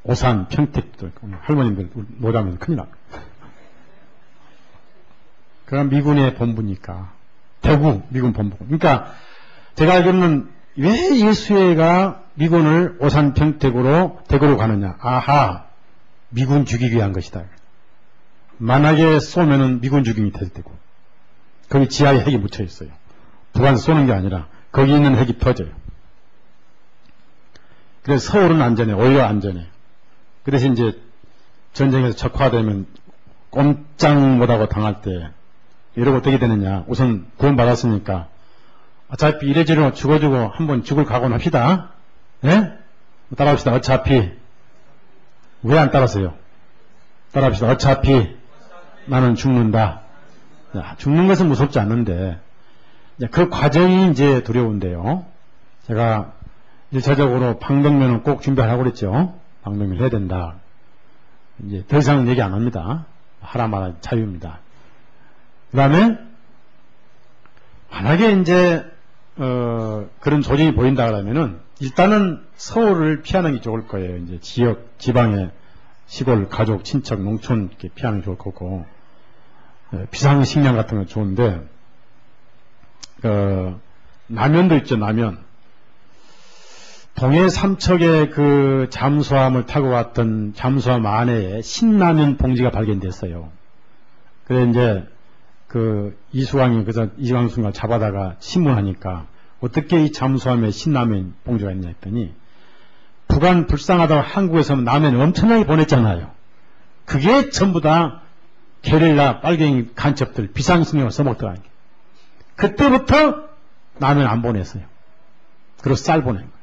오산, 평택도 할머님들 노자면 큰일 납니다. 그건 미군의 본부니까. 대구 미군 본부. 그러니까 제가 알기로는 왜 예수회가 미군을 오산, 평택으로 대구로 가느냐. 아하, 미군 죽이기 위한 것이다. 만약에 쏘면은 미군 죽임이 될 테고. 거기 지하에 핵이 묻혀 있어요. 북한에서 쏘는 게 아니라 거기 있는 핵이 터져요. 그래서 서울은 안전해. 오히려 안전해. 그래서 이제 전쟁에서 적화되면 꼼짝 못하고 당할 때 이러고 어떻게 되느냐. 우선 구원받았으니까 어차피 이래저래 죽어주고 한번 죽을 각오는 합시다. 예? 따라합시다. 어차피. 왜 안 따라서요? 따라합시다. 어차피 나는 죽는다. 죽는 것은 무섭지 않는데 그 과정이 이제 두려운데요. 제가 1차적으로 방병면은 꼭 준비하라고 그랬죠. 방병면 해야 된다. 이제 더 이상 얘기 안 합니다. 하라 말아 자유입니다. 그 다음에 만약에 이제 그런 조짐이 보인다 그러면은 일단은 서울을 피하는 게 좋을 거예요. 이제 지역, 지방의 시골, 가족, 친척, 농촌 이렇게 피하는 게 좋을 거고 비상식량 같은 건 좋은데 남연도 있죠. 남연. 동해 삼척의 그 잠수함을 타고 갔던 잠수함 안에 신라면 봉지가 발견됐어요. 그래 이제 그 이수광이 그래서 이광수가 잡아다가 신문하니까 어떻게 이 잠수함에 신라면 봉지가 있냐 했더니 북한 불쌍하다고 한국에서 라면 엄청나게 보냈잖아요. 그게 전부 다 게릴라 빨갱이 간첩들 비상식량을 써먹더라. 그때부터 라면 안 보냈어요. 그리고 쌀 보낸 거예요.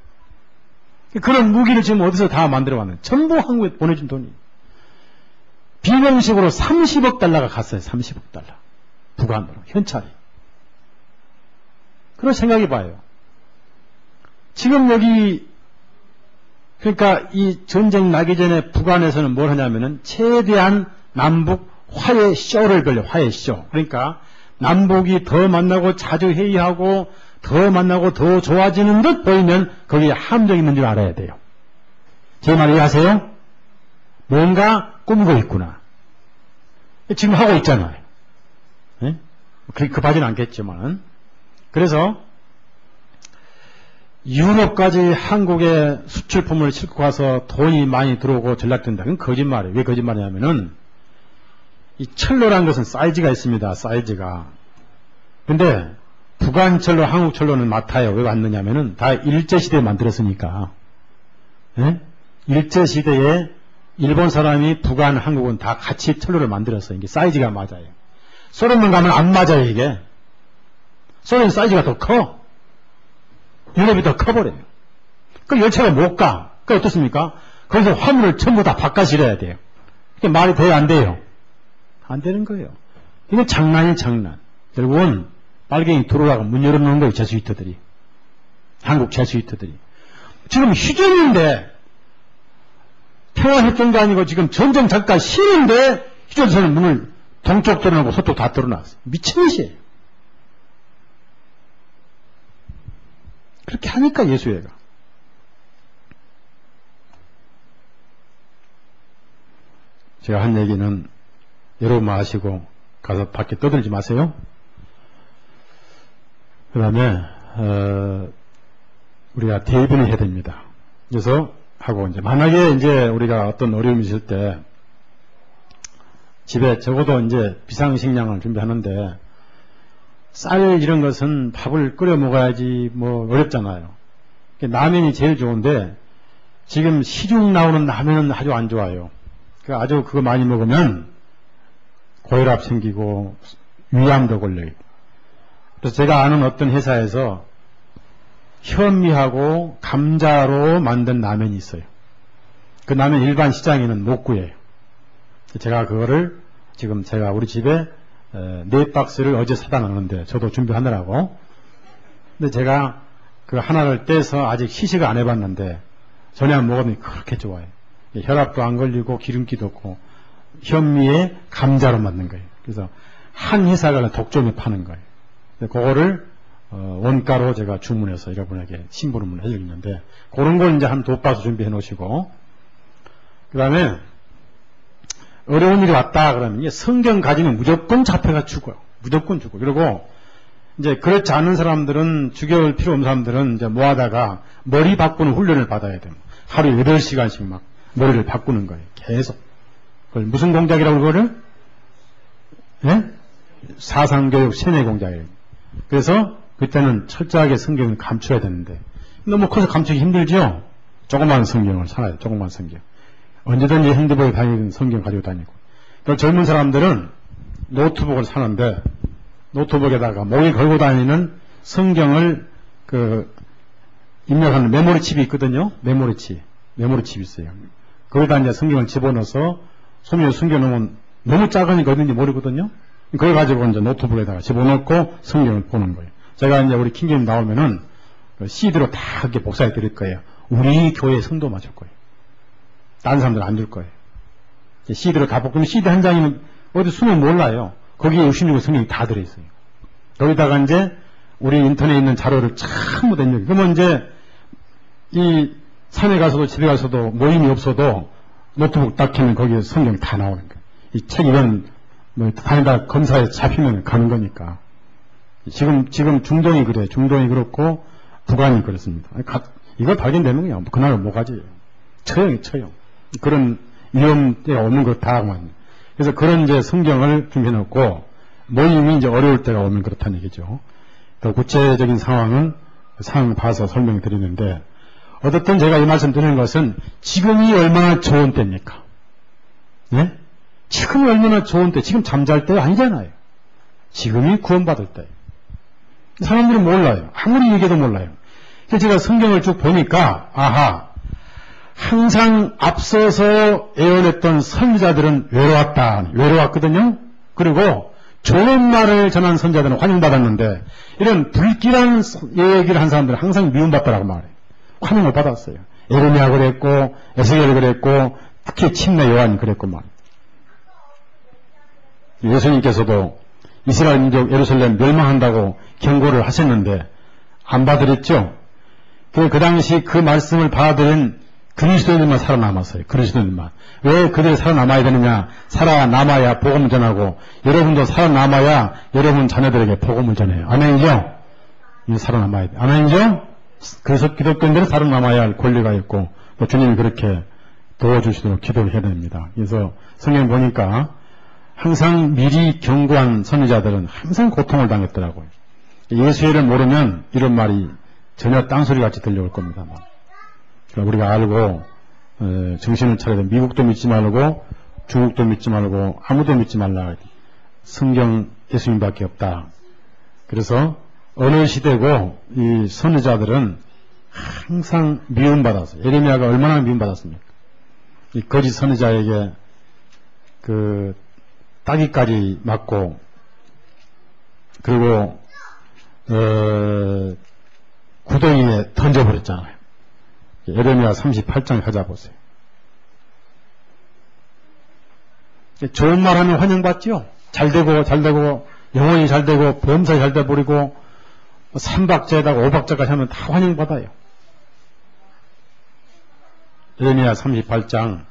그런 무기를 지금 어디서 다 만들어 왔는 전부 한국에 보내준 돈이 비명식으로 30억 달러가 갔어요. 30억 달러. 북한으로 현찰이. 그런 생각해 봐요. 지금 여기 그러니까 이 전쟁 나기 전에 북한에서는 뭘 하냐면은 최대한 남북 화해 쇼를 걸려. 화해 쇼. 그러니까 남북이 더 만나고 자주 회의하고 더 만나고 더 좋아지는 듯 보이면 거기에 함정이 있는 줄 알아야 돼요. 제 말 이해하세요? 뭔가 꾸미고 있구나. 지금 하고 있잖아요. 네? 급하지는 않겠지만. 그래서 유럽까지 한국의 수출품을 싣고 가서 돈이 많이 들어오고 전락된다. 그건 거짓말이에요. 왜 거짓말이냐면은 이 철로라는 것은 사이즈가 있습니다. 사이즈가. 근데 북한 철로, 한국 철로는 맡아요. 왜 왔느냐면은 다 일제시대에 만들었으니까. 예? 일제시대에 일본 사람이 북한, 한국은 다 같이 철로를 만들었어요. 이게 사이즈가 맞아요. 소련만 가면 안 맞아요, 이게. 소련 사이즈가 더 커. 유럽이 더 커버려요. 그 열차가 못 가. 그 어떻습니까? 거기서 화물을 전부 다 바깥 실어야 돼요. 이게 말이 돼요, 안 돼요? 안 되는 거예요. 이건 장난이 장난. 결국은 빨갱이 들어오라고 문 열어놓는 거예요, 제수이트들이. 한국 제수이트들이. 지금 휴전인데, 평화협정도 아니고 지금 전쟁 잠깐 쉬는데, 휴전선은 문을 동쪽 뚫어놓고 서쪽 다 뚫어놨어요. 미친 짓이에요. 그렇게 하니까 예수회가. 제가 한 얘기는 여러분 아시고 가서 밖에 떠들지 마세요. 그 다음에 우리가 대비를 해야 됩니다. 그래서 하고 이제 만약에 이제 우리가 어떤 어려움이 있을 때 집에 적어도 이제 비상식량을 준비하는데 쌀 이런 것은 밥을 끓여 먹어야지 뭐 어렵잖아요. 라면이 제일 좋은데 지금 시중 나오는 라면은 아주 안 좋아요. 아주 그거 많이 먹으면 고혈압 생기고 위암도 걸려요. 그래서 제가 아는 어떤 회사에서 현미하고 감자로 만든 라면이 있어요. 그 라면 일반 시장에는 못 구해요. 제가 그거를 지금 제가 우리 집에 4박스를 어제 사다 놨는데 저도 준비하느라고 근데 제가 그 하나를 떼서 아직 시식을 안 해봤는데 전에 안 먹으면 그렇게 좋아요. 혈압도 안 걸리고 기름기도 없고 현미에 감자로 만든 거예요. 그래서 한 회사가 독점에 파는 거예요. 그거를 원가로 제가 주문해서 여러분에게 심부름을 해드리는데 그런 걸 이제 한 돋봐서 준비해 놓으시고 그 다음에 어려운 일이 왔다 그러면 성경 가지면 무조건 잡혀가 죽어요. 무조건 죽어. 그리고 이제 그렇지 않은 사람들은 죽여올 필요 없는 사람들은 이제 모아다가 머리 바꾸는 훈련을 받아야 돼요. 하루에 8시간씩 막 머리를 바꾸는 거예요. 계속. 그걸 무슨 공작이라고 그거를? 예? 사상교육 세뇌 공작이에요. 그래서 그때는 철저하게 성경을 감춰야 되는데 너무 커서 감추기 힘들죠? 조그만 성경을 사놔요. 조그만 성경. 언제든지 핸드폰에 다니는 성경 가지고 다니고. 또 젊은 사람들은 노트북을 사는데 노트북에다가 목에 걸고 다니는 성경을 입력하는 메모리 칩이 있거든요. 메모리 칩이 있어요. 거기다 이제 성경을 집어넣어서 소면에 숨겨놓으면 너무 작으니까 어딘지 모르거든요. 그걸 가지고 이제 노트북에다가 집어넣고 성경을 보는 거예요. 제가 이제 우리 킹게임 나오면은 CD로 다 이렇게 복사해 드릴 거예요. 우리 교회 성도만 줄 거예요. 다른 사람들은 안 줄 거예요. CD로 다 복사하면 CD 한 장이면 어디 수면 몰라요. 거기에 66권 성경이 다 들어있어요. 여기다가 이제 우리 인터넷에 있는 자료를 전부 된 얘기. 그러면 이제 이 산에 가서도 집에 가서도 모임이 없어도 노트북 딱 켜면 거기에 성경이 다 나오는 거예요. 이 책 이건 뭐 다니다 검사에 잡히면 가는 거니까. 지금 중동이 그래. 중동이 그렇고 북한이 그렇습니다. 이거 발견되면 그냥 그날 뭐가지. 처형. 그런 위험대가 오는 거 다 하면. 그래서 그런 이제 성경을 준비해놓고 모임이 이제 어려울 때가 오면 그렇다는 얘기죠. 더 구체적인 상황은 상황 봐서 설명드리는데 어쨌든 제가 이 말씀 드리는 것은 지금이 얼마나 좋은 때입니까? 네? 지금이 얼마나 좋은 때, 지금 잠잘 때가 아니잖아요. 지금이 구원받을 때예요. 사람들은 몰라요. 아무리 얘기해도 몰라요. 그래서 제가 성경을 쭉 보니까 아하, 항상 앞서서 예언했던 선지자들은 외로웠거든요. 그리고 좋은 말을 전한 선지자들은 환영받았는데 이런 불길한 얘기를 한 사람들은 항상 미움받더라고 말해요. 환영을 받았어요. 에레미야 그랬고 에스겔 그랬고 특히 침례 요한이 그랬고 말이에요. 예수님께서도 이스라엘 민족 예루살렘 멸망한다고 경고를 하셨는데 안 받아들였죠. 그 당시 그 말씀을 받아들인 그리스도인들만 살아남았어요. 그리스도인들만. 왜 그들이 살아남아야 되느냐? 살아남아야 복음을 전하고 여러분도 살아남아야 여러분 자녀들에게 복음을 전해요. 아멘이죠? 살아남아야 돼. 아멘이죠? 그래서 기독교인들은 살아남아야 할 권리가 있고 또 주님이 그렇게 도와주시도록 기도를 해야 됩니다. 그래서 성경 보니까 항상 미리 경고한 선지자들은 항상 고통을 당했더라고요. 예수를 모르면 이런 말이 전혀 딴소리같이 들려올 겁니다. 우리가 알고 정신을 차려야 돼. 미국도 믿지 말고 중국도 믿지 말고 아무도 믿지 말라. 성경 예수님밖에 없다. 그래서 어느 시대고 이 선지자들은 항상 미움받았어요. 예레미야가 얼마나 미움받았습니까? 이 거짓 선지자에게 그 따기까지 맞고 그리고 구덩이에 던져버렸잖아요. 예레미야 38장 찾아보세요. 좋은 말 하면 환영받지요. 잘되고 영혼이 잘되고 범사 잘돼버리고 3박자에다가 5박자까지 하면 다 환영받아요. 예레미야 38장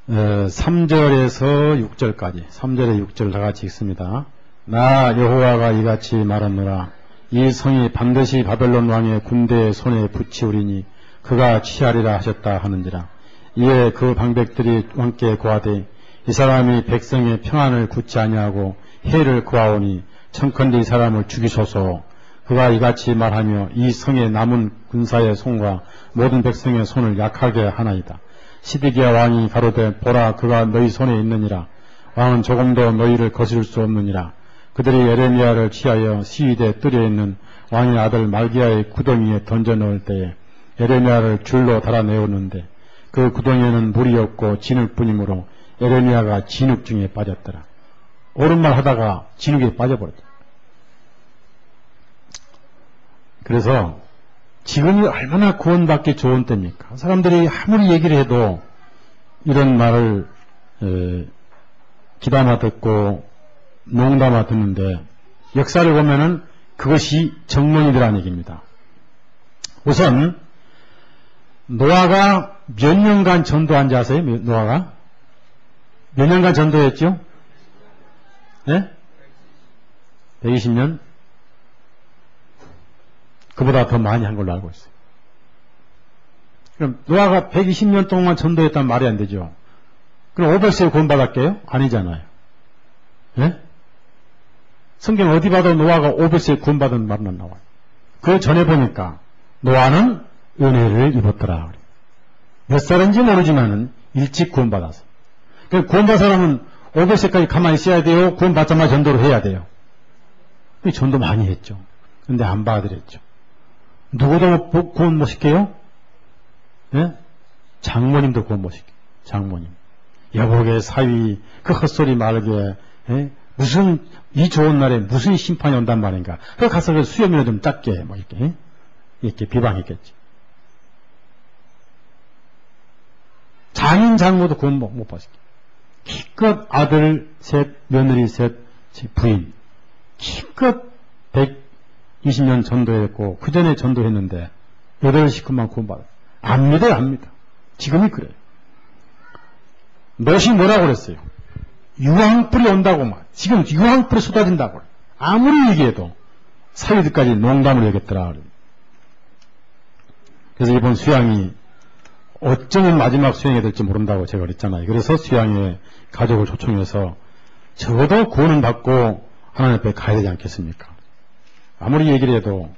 3절에서 6절까지 3절에 6절 다같이 읽습니다. 나 여호와가 이같이 말하노라. 이 성이 반드시 바벨론 왕의 군대의 손에 붙이우리니 그가 취하리라 하셨다 하는지라. 이에 그 방백들이 왕께 고하되 이 사람이 백성의 평안을 굳지 아니하고 해를 구하오니 청컨대 이 사람을 죽이소서. 그가 이같이 말하며 이 성의 남은 군사의 손과 모든 백성의 손을 약하게 하나이다. 시드기야 왕이 가로되 보라 그가 너희 손에 있느니라. 왕은 조금도 너희를 거스릴 수 없느니라. 그들이 예레미야를 취하여 시위대 뜰에 있는 왕의 아들 말기야의 구덩이에 던져 넣을 때에 예레미야를 줄로 달아내었는데 그 구덩이에는 물이 없고 진흙뿐이므로 예레미야가 진흙 중에 빠졌더라. 옳은 말 하다가 진흙에 빠져버렸죠. 그래서 지금이 얼마나 구원받기 좋은 때입니까? 사람들이 아무리 얘기를 해도 이런 말을 기담아 듣고 농담아 듣는데 역사를 보면은 그것이 정론이더라는 얘기입니다. 우선 노아가 몇 년간 전도한 줄 아세요? 노아가? 몇 년간 전도했죠? 네? 120년? 그보다 더 많이 한 걸로 알고 있어요. 그럼 노아가 120년 동안 전도했다는 말이 안 되죠. 그럼 500세에 구원받았게요? 아니잖아요. 네? 성경 어디 봐도 노아가 500세에 구원받은 말은 안 나와요. 그 전에 보니까 노아는 은혜를 입었더라. 몇 살인지 모르지만은 일찍 구원받았어. 구원받은 사람은 500세까지 가만히 있어야 돼요? 구원받자마자 전도를 해야 돼요? 전도 많이 했죠. 근데 안 받아들였죠. 누구도 구원 못 시켜요? 예? 장모님도 구원 못 시켜요. 장모님. 여보게 사위, 그 헛소리 말게, 예? 무슨, 이 좋은 날에 무슨 심판이 온단 말인가. 그 가서 그 수염이나 좀 작게, 뭐 이렇게, 예? 이렇게 비방했겠지. 장인, 장모도 구원 못 받았어요. 기껏 아들 셋, 며느리 셋, 부인. 기껏 120년 전도했고, 그 전에 전도했는데, 8식구만 구원받았어요. 안 믿어요, 안 믿어. 지금이 그래요. 롯이 뭐라고 그랬어요? 유황불이 온다고 막. 지금 유황불이 쏟아진다고. 아무리 얘기해도 사위들까지 농담을 여겼더라. 그래서 이번 수양이 어쩌면 마지막 수양이 될지 모른다고 제가 그랬잖아요. 그래서 수양에 가족을 초청해서 적어도 구원은 받고 하나님 앞에 가야 되지 않겠습니까? 아무리 얘기를 해도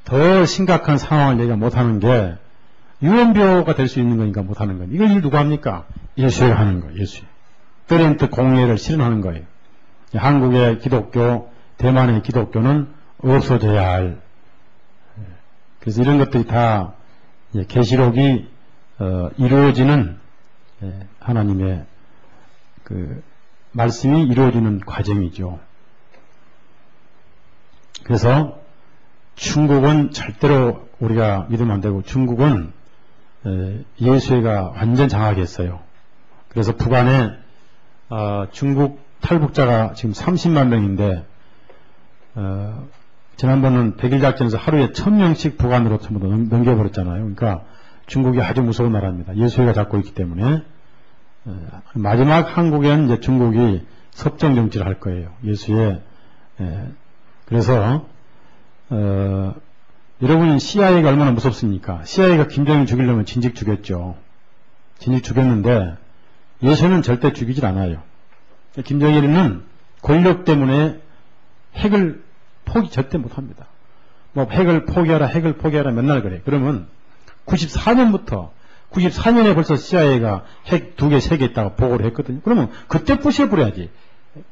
더 심각한 상황을 얘기가 못하는 게 유언비어가 될 수 있는 거니까 못하는 거예요. 이걸 누가 합니까? 예수가 하는 거예요. 예수. 트렌트 공예를 실현하는 거예요. 한국의 기독교, 대만의 기독교는 없어져야 할. 그래서 이런 것들이 다 계시록이 이루어지는 하나님의 그 말씀이 이루어지는 과정이죠. 그래서 중국은 절대로 우리가 믿으면 안 되고 중국은 예수회가 완전 장악했어요. 그래서 북한에 중국 탈북자가 지금 30만 명인데 지난번은 백일작전에서 하루에 1000명씩 북한으로 전부 넘겨버렸잖아요. 그러니까 중국이 아주 무서운 나라입니다. 예수회가 잡고 있기 때문에 마지막 한국에는 이제 중국이 섭정 정치를 할 거예요. 예수회. 그래서 여러분 CIA가 얼마나 무섭습니까? CIA가 김정일 죽이려면 진즉 죽였죠. 진즉 죽였는데 예수는 절대 죽이질 않아요. 김정일은 권력 때문에 핵을 포기 절대 못합니다. 뭐 핵을 포기하라 맨날 그래. 그러면 94년에 벌써 CIA가 핵 2개, 3개 있다고 보고를 했거든요. 그러면 그때 부셔버려야지.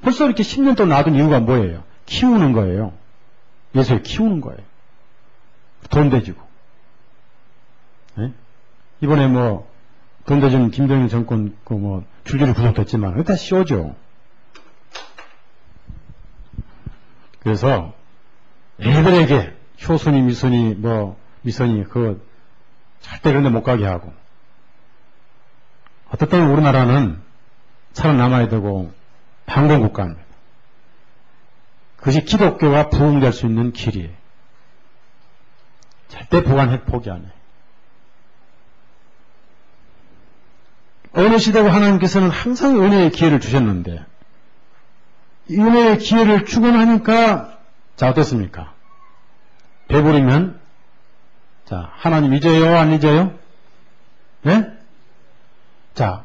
벌써 이렇게 10년 동안 놔둔 이유가 뭐예요? 키우는 거예요. 예수를 키우는 거예요. 돈 대주고. 네? 이번에 뭐 돈 대준 김정일 정권 줄줄이 구속됐지만 그게 다 쇼죠. 그래서 애들에게 효순이 미선이 그 절대 그런 데 못 가게 하고 어떻든 우리나라는 살아남아야 되고 방공국가입니다. 그것이 기독교가 부흥될 수 있는 길이에요. 절대 북한 핵 포기 안 해요. 어느 시대고 하나님께서는 항상 은혜의 기회를 주셨는데 이 은혜의 기회를 주고 나니까 자 어떻습니까? 배부리면 자 하나님 잊어요 안 잊어요? 네? 자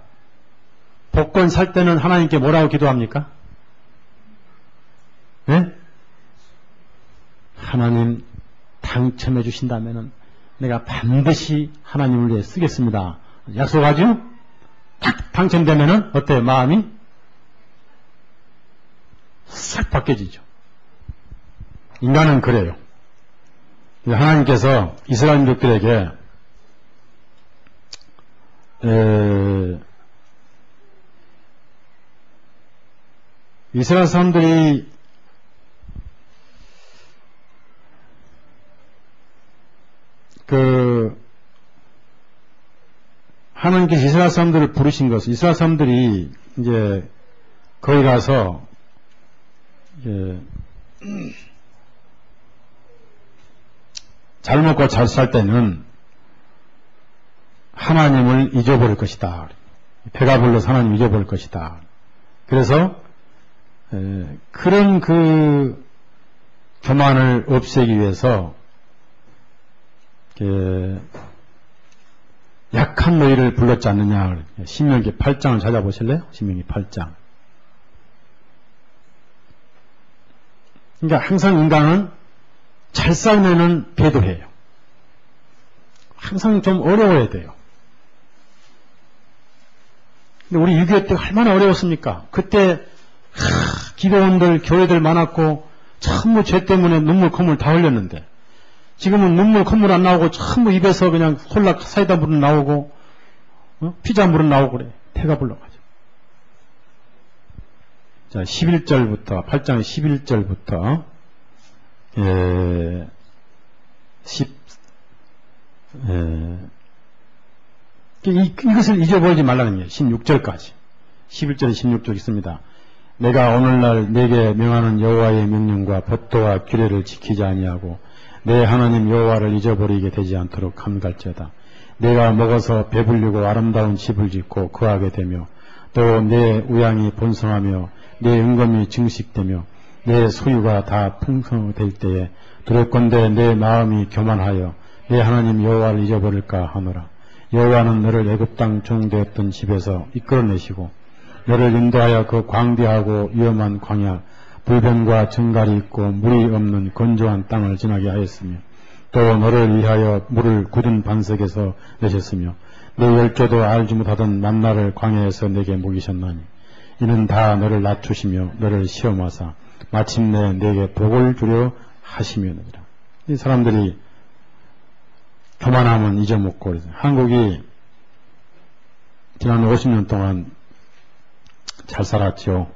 복권 살 때는 하나님께 뭐라고 기도합니까? 네? 하나님 당첨해 주신다면은 내가 반드시 하나님을 위해 쓰겠습니다. 약속하죠? 딱 당첨되면은 어때요? 마음이 싹 바뀌어지죠. 인간은 그래요. 하나님께서 이스라엘 민족들에게 이스라엘 사람들이 하나님께서 이스라엘 사람들을 부르신 것은 이스라엘 사람들이 이제 거기 가서 잘 먹고 잘 살 때는 하나님을 잊어버릴 것이다. 배가 불러서 하나님 잊어버릴 것이다. 그래서 그런 교만을 없애기 위해서 약한 너희를 불렀지 않느냐. 신명기 8장을 찾아보실래요? 신명기 8장. 그러니까 항상 인간은 잘 싸우면은 배도해요. 항상 좀 어려워야 돼요. 근데 우리 6.25 때 얼마나 어려웠습니까? 그때 기도원들, 교회들 많았고 전부 죄 때문에 눈물 콧물 다 흘렸는데 지금은 눈물 콧물 안 나오고 전부 입에서 그냥 홀라 사이다 물은 나오고 피자 물은 나오고 그래. 배가 불러가지고. 자, 11절부터 8장 11절부터 이것을 잊어버리지 말라는 거예요. 16절까지. 11절에 16절 있습니다. 내가 오늘날 내게 명하는 여호와의 명령과 법도와 규례를 지키지 아니하고 내 하나님 여호와를 잊어버리게 되지 않도록 감갈지어다. 내가 먹어서 배불리고 아름다운 집을 짓고 거하게 되며 또 내 우양이 번성하며 내 은검이 증식되며 내 소유가 다 풍성될 때에 두렵건대 내 마음이 교만하여 내 하나님 여호와를 잊어버릴까 하노라. 여호와는 너를 애굽 땅 종되었던 집에서 이끌어내시고 너를 인도하여 그 광대하고 위험한 광야 불변과 정갈이 있고 물이 없는 건조한 땅을 지나게 하였으며 또 너를 위하여 물을 굳은 반석에서 내셨으며 내 열조도 알지 못하던 만나를 광야에서 내게 먹이셨나니 이는 다 너를 낮추시며 너를 시험하사 마침내 내게 복을 주려 하시며니라. 이 사람들이 교만하면 잊어먹고 그래서 한국이 지난 50년 동안 잘 살았죠.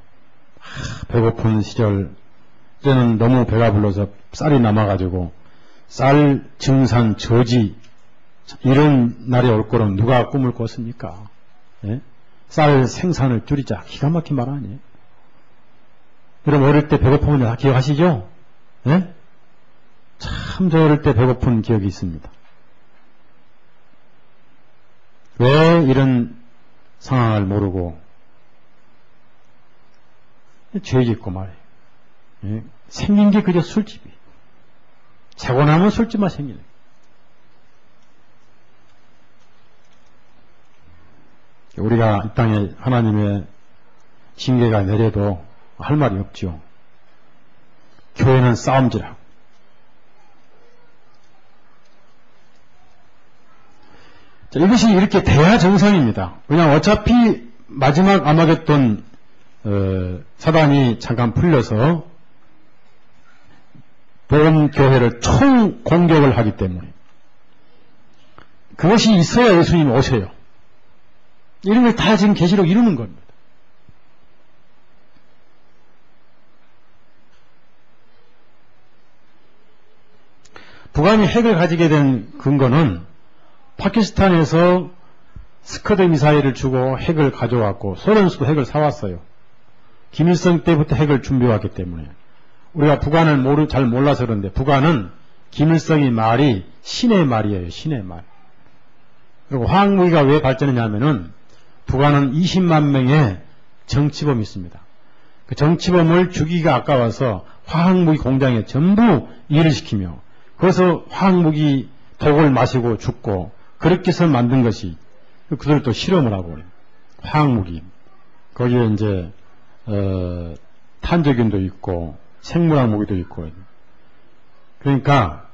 배고픈 시절 때는 너무 배가 불러서 쌀이 남아가지고 쌀 증산 저지 이런 날이 올 거라면 누가 꿈을 꿨습니까? 예? 쌀 생산을 줄이자. 기가 막힌 말 아니에요. 여러분 어릴 때 배고프면 다 기억하시죠? 예? 참 저 어릴 때 배고픈 기억이 있습니다. 왜 이런 상황을 모르고 죄 짓고 말이에요. 예? 생긴 게 그저 술집이. 자고 나면 술집만 생기네. 우리가 이 땅에 하나님의 징계가 내려도 할 말이 없죠. 교회는 싸움질하고. 자, 이것이 이렇게 돼야 정상입니다. 그냥 어차피 마지막 아마겟돈 사단이 잠깐 풀려서 복음교회를 총 공격을 하기 때문에 그것이 있어야 예수님이 오셔요. 이런 걸 다 지금 계시록 이루는 겁니다. 북한이 핵을 가지게 된 근거는 파키스탄에서 스커드 미사일을 주고 핵을 가져왔고 소련수도 핵을 사왔어요. 김일성 때부터 핵을 준비해왔기 때문에 우리가 북한을 잘 몰라서 그런데 북한은 김일성의 말이 신의 말이에요. 신의 말. 그리고 화학무기가 왜 발전했냐면은 북한은 20만 명의 정치범이 있습니다. 그 정치범을 죽이기가 아까워서 화학무기 공장에 전부 일을 시키며 거기서 화학무기 독을 마시고 죽고 그렇게 해서 만든 것이 그들을 또 실험을 하고 그래요. 화학무기. 거기에 이제 탄저균도 있고 생물학 무기도 있고. 그러니까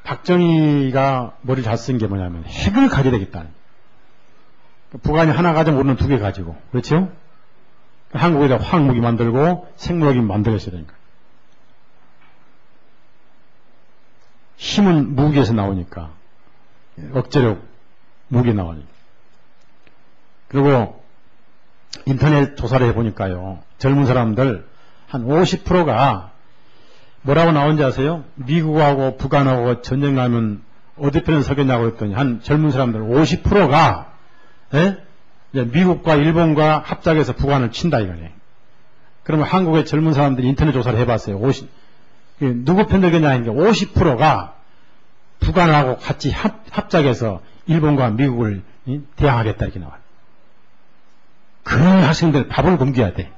박정희가 머리를 잘 쓴 게 뭐냐면 핵을 가져야 되겠다. 북한이 하나 가지면 우리는 두 개 가지고. 그렇죠? 한국에다 화학무기 만들고 생물학이 만들어야 되니까. 힘은 무기에서 나오니까. 억제력 무기 나오니까. 그리고 인터넷 조사를 해보니까요. 젊은 사람들 한 50%가 뭐라고 나온지 아세요? 미국하고 북한하고 전쟁 나면 어디 편에 서겠냐고 했더니 한 젊은 사람들 50%가 미국과 일본과 합작해서 북한을 친다 이거네. 그러면 한국의 젊은 사람들이 인터넷 조사를 해봤어요. 누구 편 되겠냐 하는 게 50%가 북한하고 같이 합작해서 일본과 미국을 대항하겠다 이렇게 나와요. 그런 학생들 밥을 굶겨야 돼.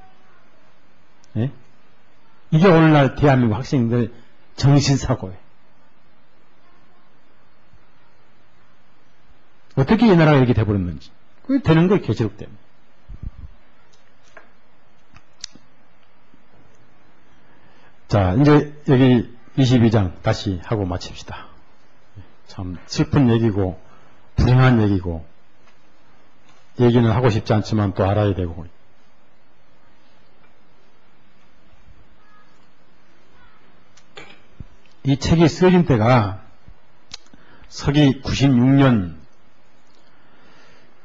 예? 이게 오늘날 대한민국 학생들 정신사고예요. 어떻게 이 나라가 이렇게 돼버렸는지. 그게 되는 거예요. 계시록 때문에. 자, 이제 여기 22장 다시 하고 마칩시다. 참 슬픈 얘기고 불행한 얘기고 얘기는 하고 싶지 않지만 또 알아야 되고. 이 책이 쓰여진 때가 서기 96년.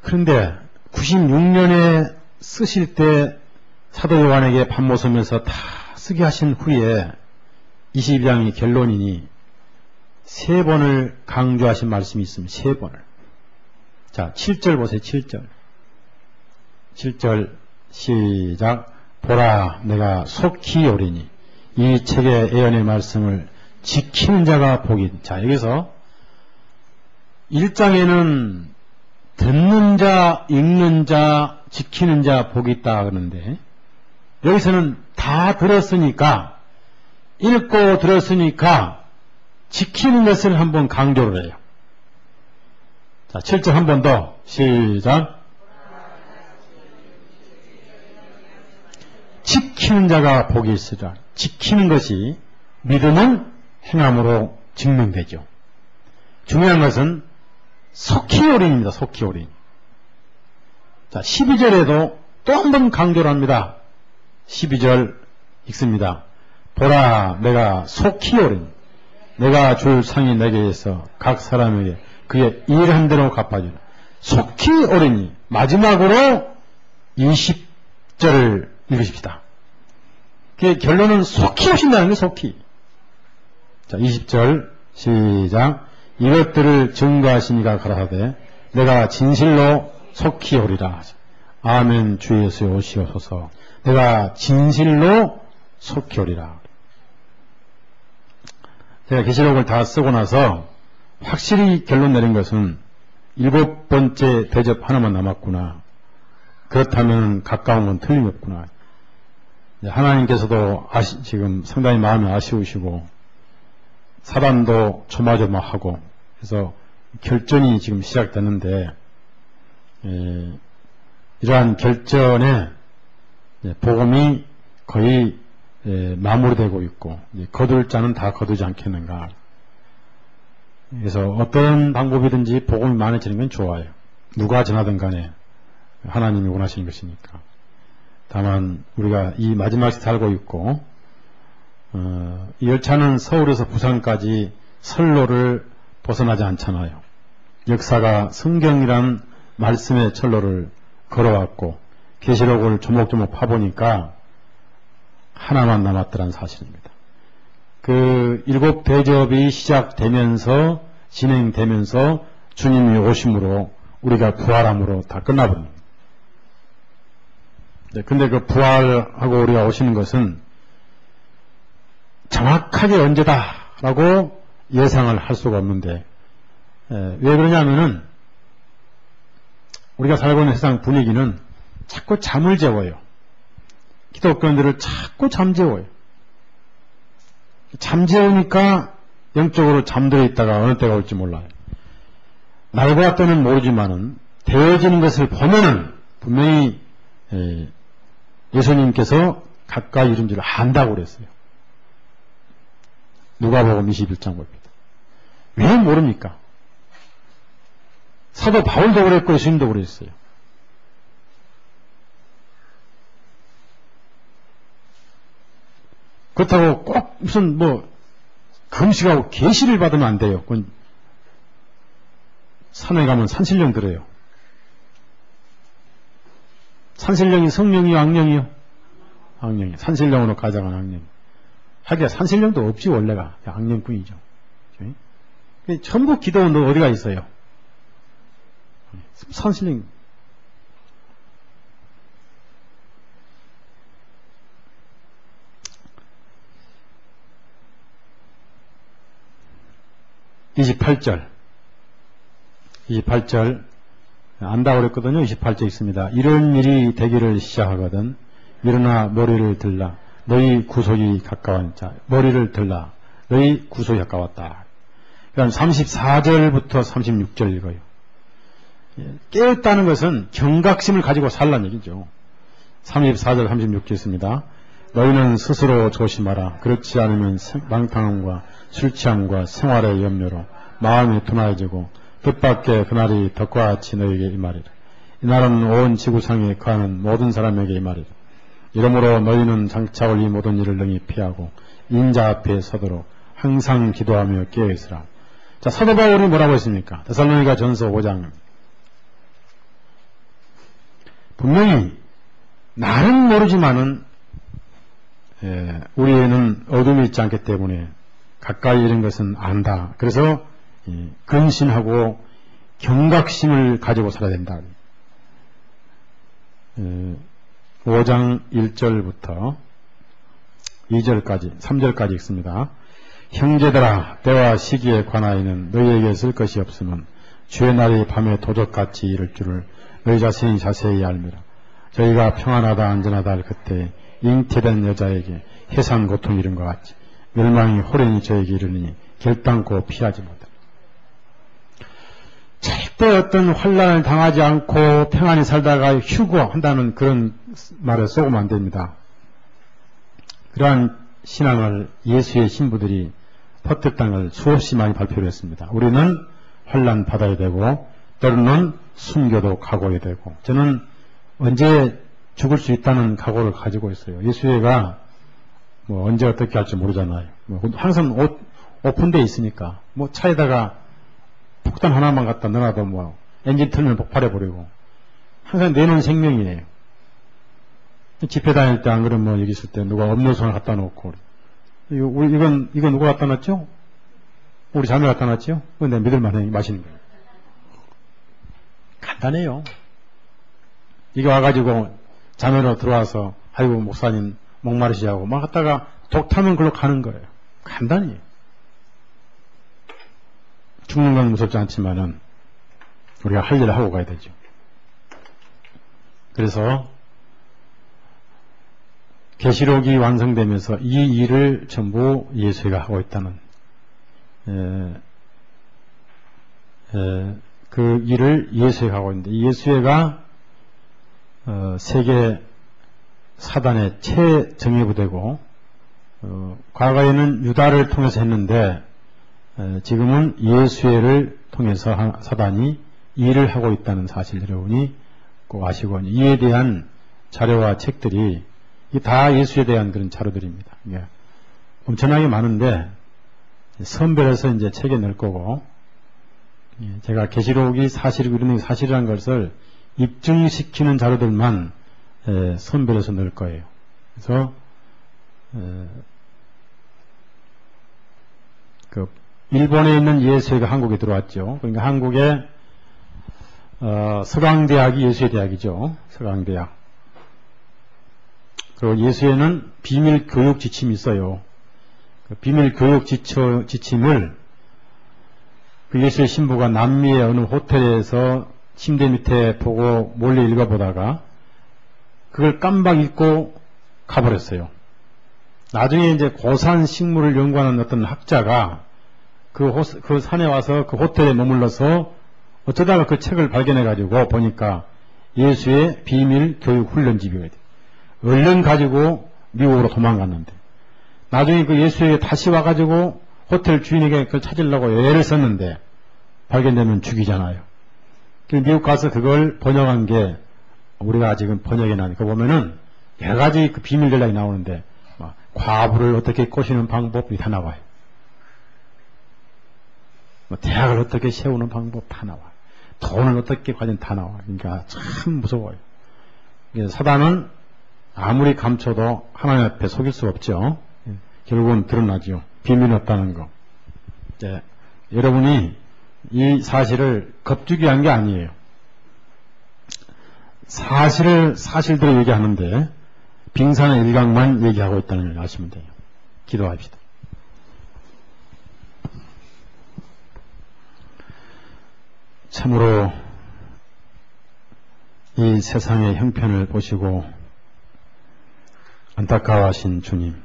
그런데 96년에 쓰실 때 사도 요한에게 밤모섬에서 다 쓰게 하신 후에 22장이 결론이니 3번을 강조하신 말씀이 있습니다. 3번을. 자, 7절 보세요. 7절. 7절 시작. 보라, 내가 속히 오리니 이 책의 예언의 말씀을 지키는 자가 복이. 자, 여기서 1장에는 듣는 자, 읽는 자, 지키는 자 복이 있다 그러는데 여기서는 다 들었으니까, 읽고 들었으니까 지키는 것을 한번 강조를 해요. 자, 7절 한 번 더 시작. 지키는 자가 복이 있으라. 지키는 것이 믿음은 행함으로 증명되죠. 중요한 것은 속히 오린입니다. 속히 오린. 자, 12절에도 또 한 번 강조를 합니다. 12절 읽습니다. 보라, 내가 속히 오린. 내가 줄 상이 내게 있어 각 사람에게 그의 일한 대로 갚아주라. 속히 오리니. 마지막으로 20절을 읽으십시다. 그 결론은 속히 오신다는 게 속히. 자, 20절 시작. 이것들을 증거하시니가 가라사대 내가 진실로 속히 오리라. 아멘. 주 예수여 오시옵소서. 내가 진실로 속히 오리라. 제가 계시록을 다 쓰고 나서 확실히 결론 내린 것은 7번째 대접 하나만 남았구나. 그렇다면 가까운 건 틀림없구나. 하나님께서도 지금 상당히 마음이 아쉬우시고 사단도 조마조마하고 그래서 결전이 지금 시작됐는데 이러한 결전에 복음이 거의 마무리되고 있고 거둘 자는 다 거두지 않겠는가. 그래서 어떤 방법이든지 복음이 많아지는 건 좋아요. 누가 전하든 간에 하나님이 원하시는 것이니까. 다만 우리가 이 마지막에 살고 있고 이 열차는 서울에서 부산까지 선로를 벗어나지 않잖아요. 역사가 성경이란 말씀의 철로를 걸어왔고 계시록을 조목조목 파보니까 하나만 남았더란 사실입니다. 그 7 대접이 시작되면서 진행되면서 주님이 오심으로 우리가 부활함으로 다 끝나버립니다. 근데 그 부활하고 우리가 오시는 것은 정확하게 언제다라고 예상을 할 수가 없는데 왜 그러냐면은 우리가 살고 있는 세상 분위기는 자꾸 잠을 재워요. 기독교인들을 자꾸 잠재워요. 잠재우니까 영적으로 잠들어 있다가 어느 때가 올지 몰라요. 날과 때는 모르지만은 되어지는 것을 보면은 분명히 예수님께서 가까이 이른 줄 안다고 그랬어요. 누가복음 21장 봅니다. 왜 모릅니까? 사도 바울도 그랬고 예수님도 그랬어요. 그렇다고 꼭 무슨 금식하고 계시를 받으면 안 돼요. 그건 산에 가면 산신령 들어요. 산신령이 성령이요, 악령이요? 악령이. 산신령으로 가져간 악령. 하기야 산신령도 없지, 원래가. 악령뿐이죠. 전부 기도원 너 어디가 있어요? 산신령. (28절) 안다고 그랬거든요. 28절 있습니다. 이런 일이 되기를 시작하거든 일어나 머리를 들라 너희 구속이 가까운 자 머리를 들라 너희 구속이 가까웠다. 그럼 34절부터 36절 읽어요. 깨었다는 것은 경각심을 가지고 살란 얘기죠. 34절 36절 있습니다. 너희는 스스로 조심하라. 그렇지 않으면 망탕함과 술취함과 생활의 염려로 마음이 둔해지고 뜻밖의 그날이 덕과 같이 너희에게 임하리라. 이날은 온 지구상에 거하는 모든 사람에게 임하리라. 이러므로 너희는 장차 올 이 모든 일을 능히 피하고 인자 앞에 서도록 항상 기도하며 깨어있으라. 자, 사도 바울이 뭐라고 했습니까? 데살로니가 전서 5장. 분명히 나는 모르지만은 우리에는 어둠이 있지 않기 때문에 가까이 이런 것은 안다. 그래서 근신하고 경각심을 가지고 살아야 된다. 5장 1절부터 2절까지 3절까지 읽습니다. 형제들아 때와 시기에 관하여는 너희에게 쓸 것이 없으면 주의 날이 밤에 도적같이 이를 줄을 너희 자신이 자세히 알미라. 저희가 평안하다 안전하다 할 그때 잉태된 여자에게 해산 고통이 이른 것 같이 멸망이 호련히 저에게 이르니 결단코 피하지 못하라. 절대 어떤 환난을 당하지 않고 평안히 살다가 휴거한다는 그런 말을 쏘면 안 됩니다. 그러한 신앙을 예수의 신부들이 퍼뜩다는 걸 수없이 많이 발표를 했습니다. 우리는 환난 받아야 되고 때로는 순교도 각오해야 되고 저는 언제 죽을 수 있다는 각오를 가지고 있어요. 예수회가 뭐 언제 어떻게 할지 모르잖아요. 항상 오픈되어 있으니까 뭐 차에다가 폭탄 하나만 갖다 넣어놔도 뭐 엔진 틀면 폭발해버리고 항상 내놓은 생명이에요. 집회 다닐 때 안 그러면 뭐 여기 있을 때 누가 음료수 갖다 놓고 이건 누가 갖다 놨죠? 우리 자매 갖다 놨죠? 그건 내가 믿을만해 마시는 거예요. 간단해요. 이게 와가지고 자매로 들어와서 아이고 목사님 목마르시하고 막 갖다가 독 타면 그걸로 가는 거예요. 간단히. 죽는 건 무섭지 않지만은 우리가 할 일을 하고 가야 되죠. 그래서 계시록이 완성되면서 이 일을 전부 예수가 하고 있다는 그 일을 예수가 하고 있는데 예수가 세계 사단의 최정예부되고 과거에는 유다를 통해서 했는데 지금은 예수회를 통해서 사단이 일을 하고 있다는 사실 여러분이 꼭 아시고 이에 대한 자료와 책들이 다 예수에 대한 그런 자료들입니다. 엄청나게 많은데 선별해서 이제 책에 넣을 거고 제가 계시록이 사실이고 이런 사실이라는 것을 입증시키는 자료들만 선별해서 넣을 거예요. 그래서 그 일본에 있는 예수회가 한국에 들어왔죠. 그러니까 한국에 서강대학이 예수회 대학이죠. 서강대학. 그리고 예수회는 비밀 교육 지침이 있어요. 그 비밀 교육 지침을 그 예수의 신부가 남미의 어느 호텔에서 침대 밑에 보고 몰래 읽어보다가 그걸 깜빡 잊고 가버렸어요. 나중에 이제 고산 식물을 연구하는 어떤 학자가 그 산에 와서 그 호텔에 머물러서 어쩌다가 그 책을 발견해가지고 보니까 예수의 비밀 교육 훈련집이거든요. 얼른 가지고 미국으로 도망갔는데 나중에 그 예수에게 다시 와가지고 호텔 주인에게 그걸 찾으려고 애를 썼는데 발견되면 죽이잖아요. 미국 가서 그걸 번역한 게 우리가 지금 번역해 난 거 보면은 여러 가지 그 비밀 전략이 나오는데 막 과부를 어떻게 꼬시는 방법이 다 나와요. 뭐 대학을 어떻게 세우는 방법 다 나와요. 돈을 어떻게 가진 다 나와요. 그러니까 참 무서워요. 사단은 아무리 감춰도 하나님 앞에 속일 수 없죠. 결국은 드러나죠. 비밀이 없다는 거. 네. 여러분이 이 사실을 겁주기 위한 게 아니에요. 사실을 사실대로 얘기하는데 빙산의 일각만 얘기하고 있다는 걸 아시면 돼요. 기도합시다. 참으로 이 세상의 형편을 보시고 안타까워하신 주님,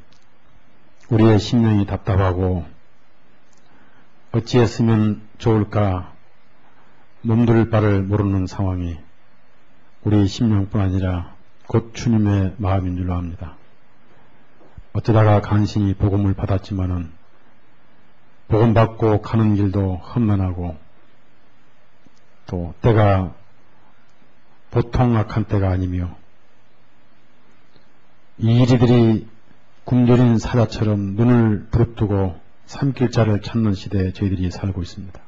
우리의 심령이 답답하고 어찌했으면 좋을까 몸둘 바를 모르는 상황이 우리 심령뿐 아니라 곧 주님의 마음인 줄로 압니다. 어쩌다가 간신히 복음을 받았지만은 복음 받고 가는 길도 험난하고 또 때가 보통 악한 때가 아니며 이리들이 굶주린 사자처럼 눈을 부릅뜨고 삼킬자를 찾는 시대에 저희들이 살고 있습니다.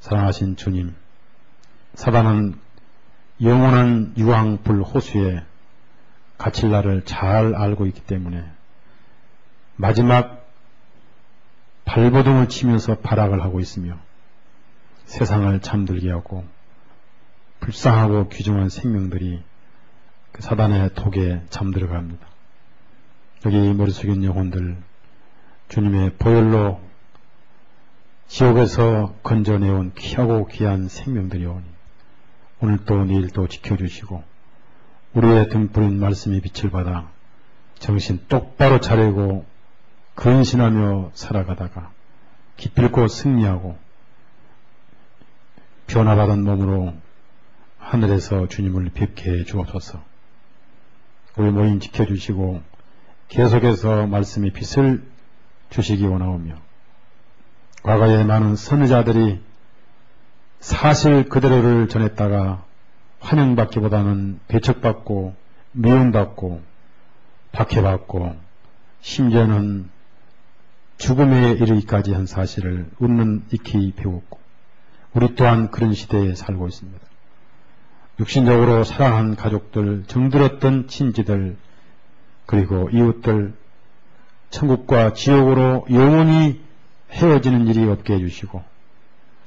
사랑하신 주님, 사단은 영원한 유황불 호수에 갇힐 날을 잘 알고 있기 때문에 마지막 발버둥을 치면서 발악을 하고 있으며 세상을 잠들게 하고 불쌍하고 귀중한 생명들이 그 사단의 독에 잠들어갑니다. 여기 머릿속에 있는 영혼들 주님의 보혈로 지옥에서 건져내온 귀하고 귀한 생명들이 오니 오늘도 내일도 지켜주시고 우리의 등불인 말씀의 빛을 받아 정신 똑바로 차리고 근신하며 살아가다가 기필코 승리하고 변화받은 몸으로 하늘에서 주님을 뵙게 해 주옵소서. 우리 모임 지켜주시고 계속해서 말씀의 빛을 주시기 원하오며 과거에 많은 선지자들이 사실 그대로를 전했다가 환영받기보다는 배척받고 미움받고 박해받고 심지어는 죽음에 이르기까지 한 사실을 우리는 익히 배웠고 우리 또한 그런 시대에 살고 있습니다. 육신적으로 사랑한 가족들, 정들었던 친지들, 그리고 이웃들, 천국과 지옥으로 영원히 헤어지는 일이 없게 해주시고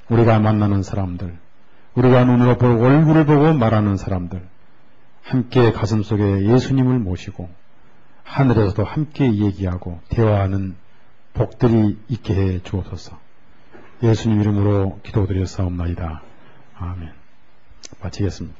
우리가 만나는 사람들, 우리가 눈으로 보고 얼굴을 보고 말하는 사람들 함께 가슴속에 예수님을 모시고 하늘에서도 함께 얘기하고 대화하는 복들이 있게 해 주옵소서. 예수님 이름으로 기도드렸사옵나이다. 아멘. 마치겠습니다.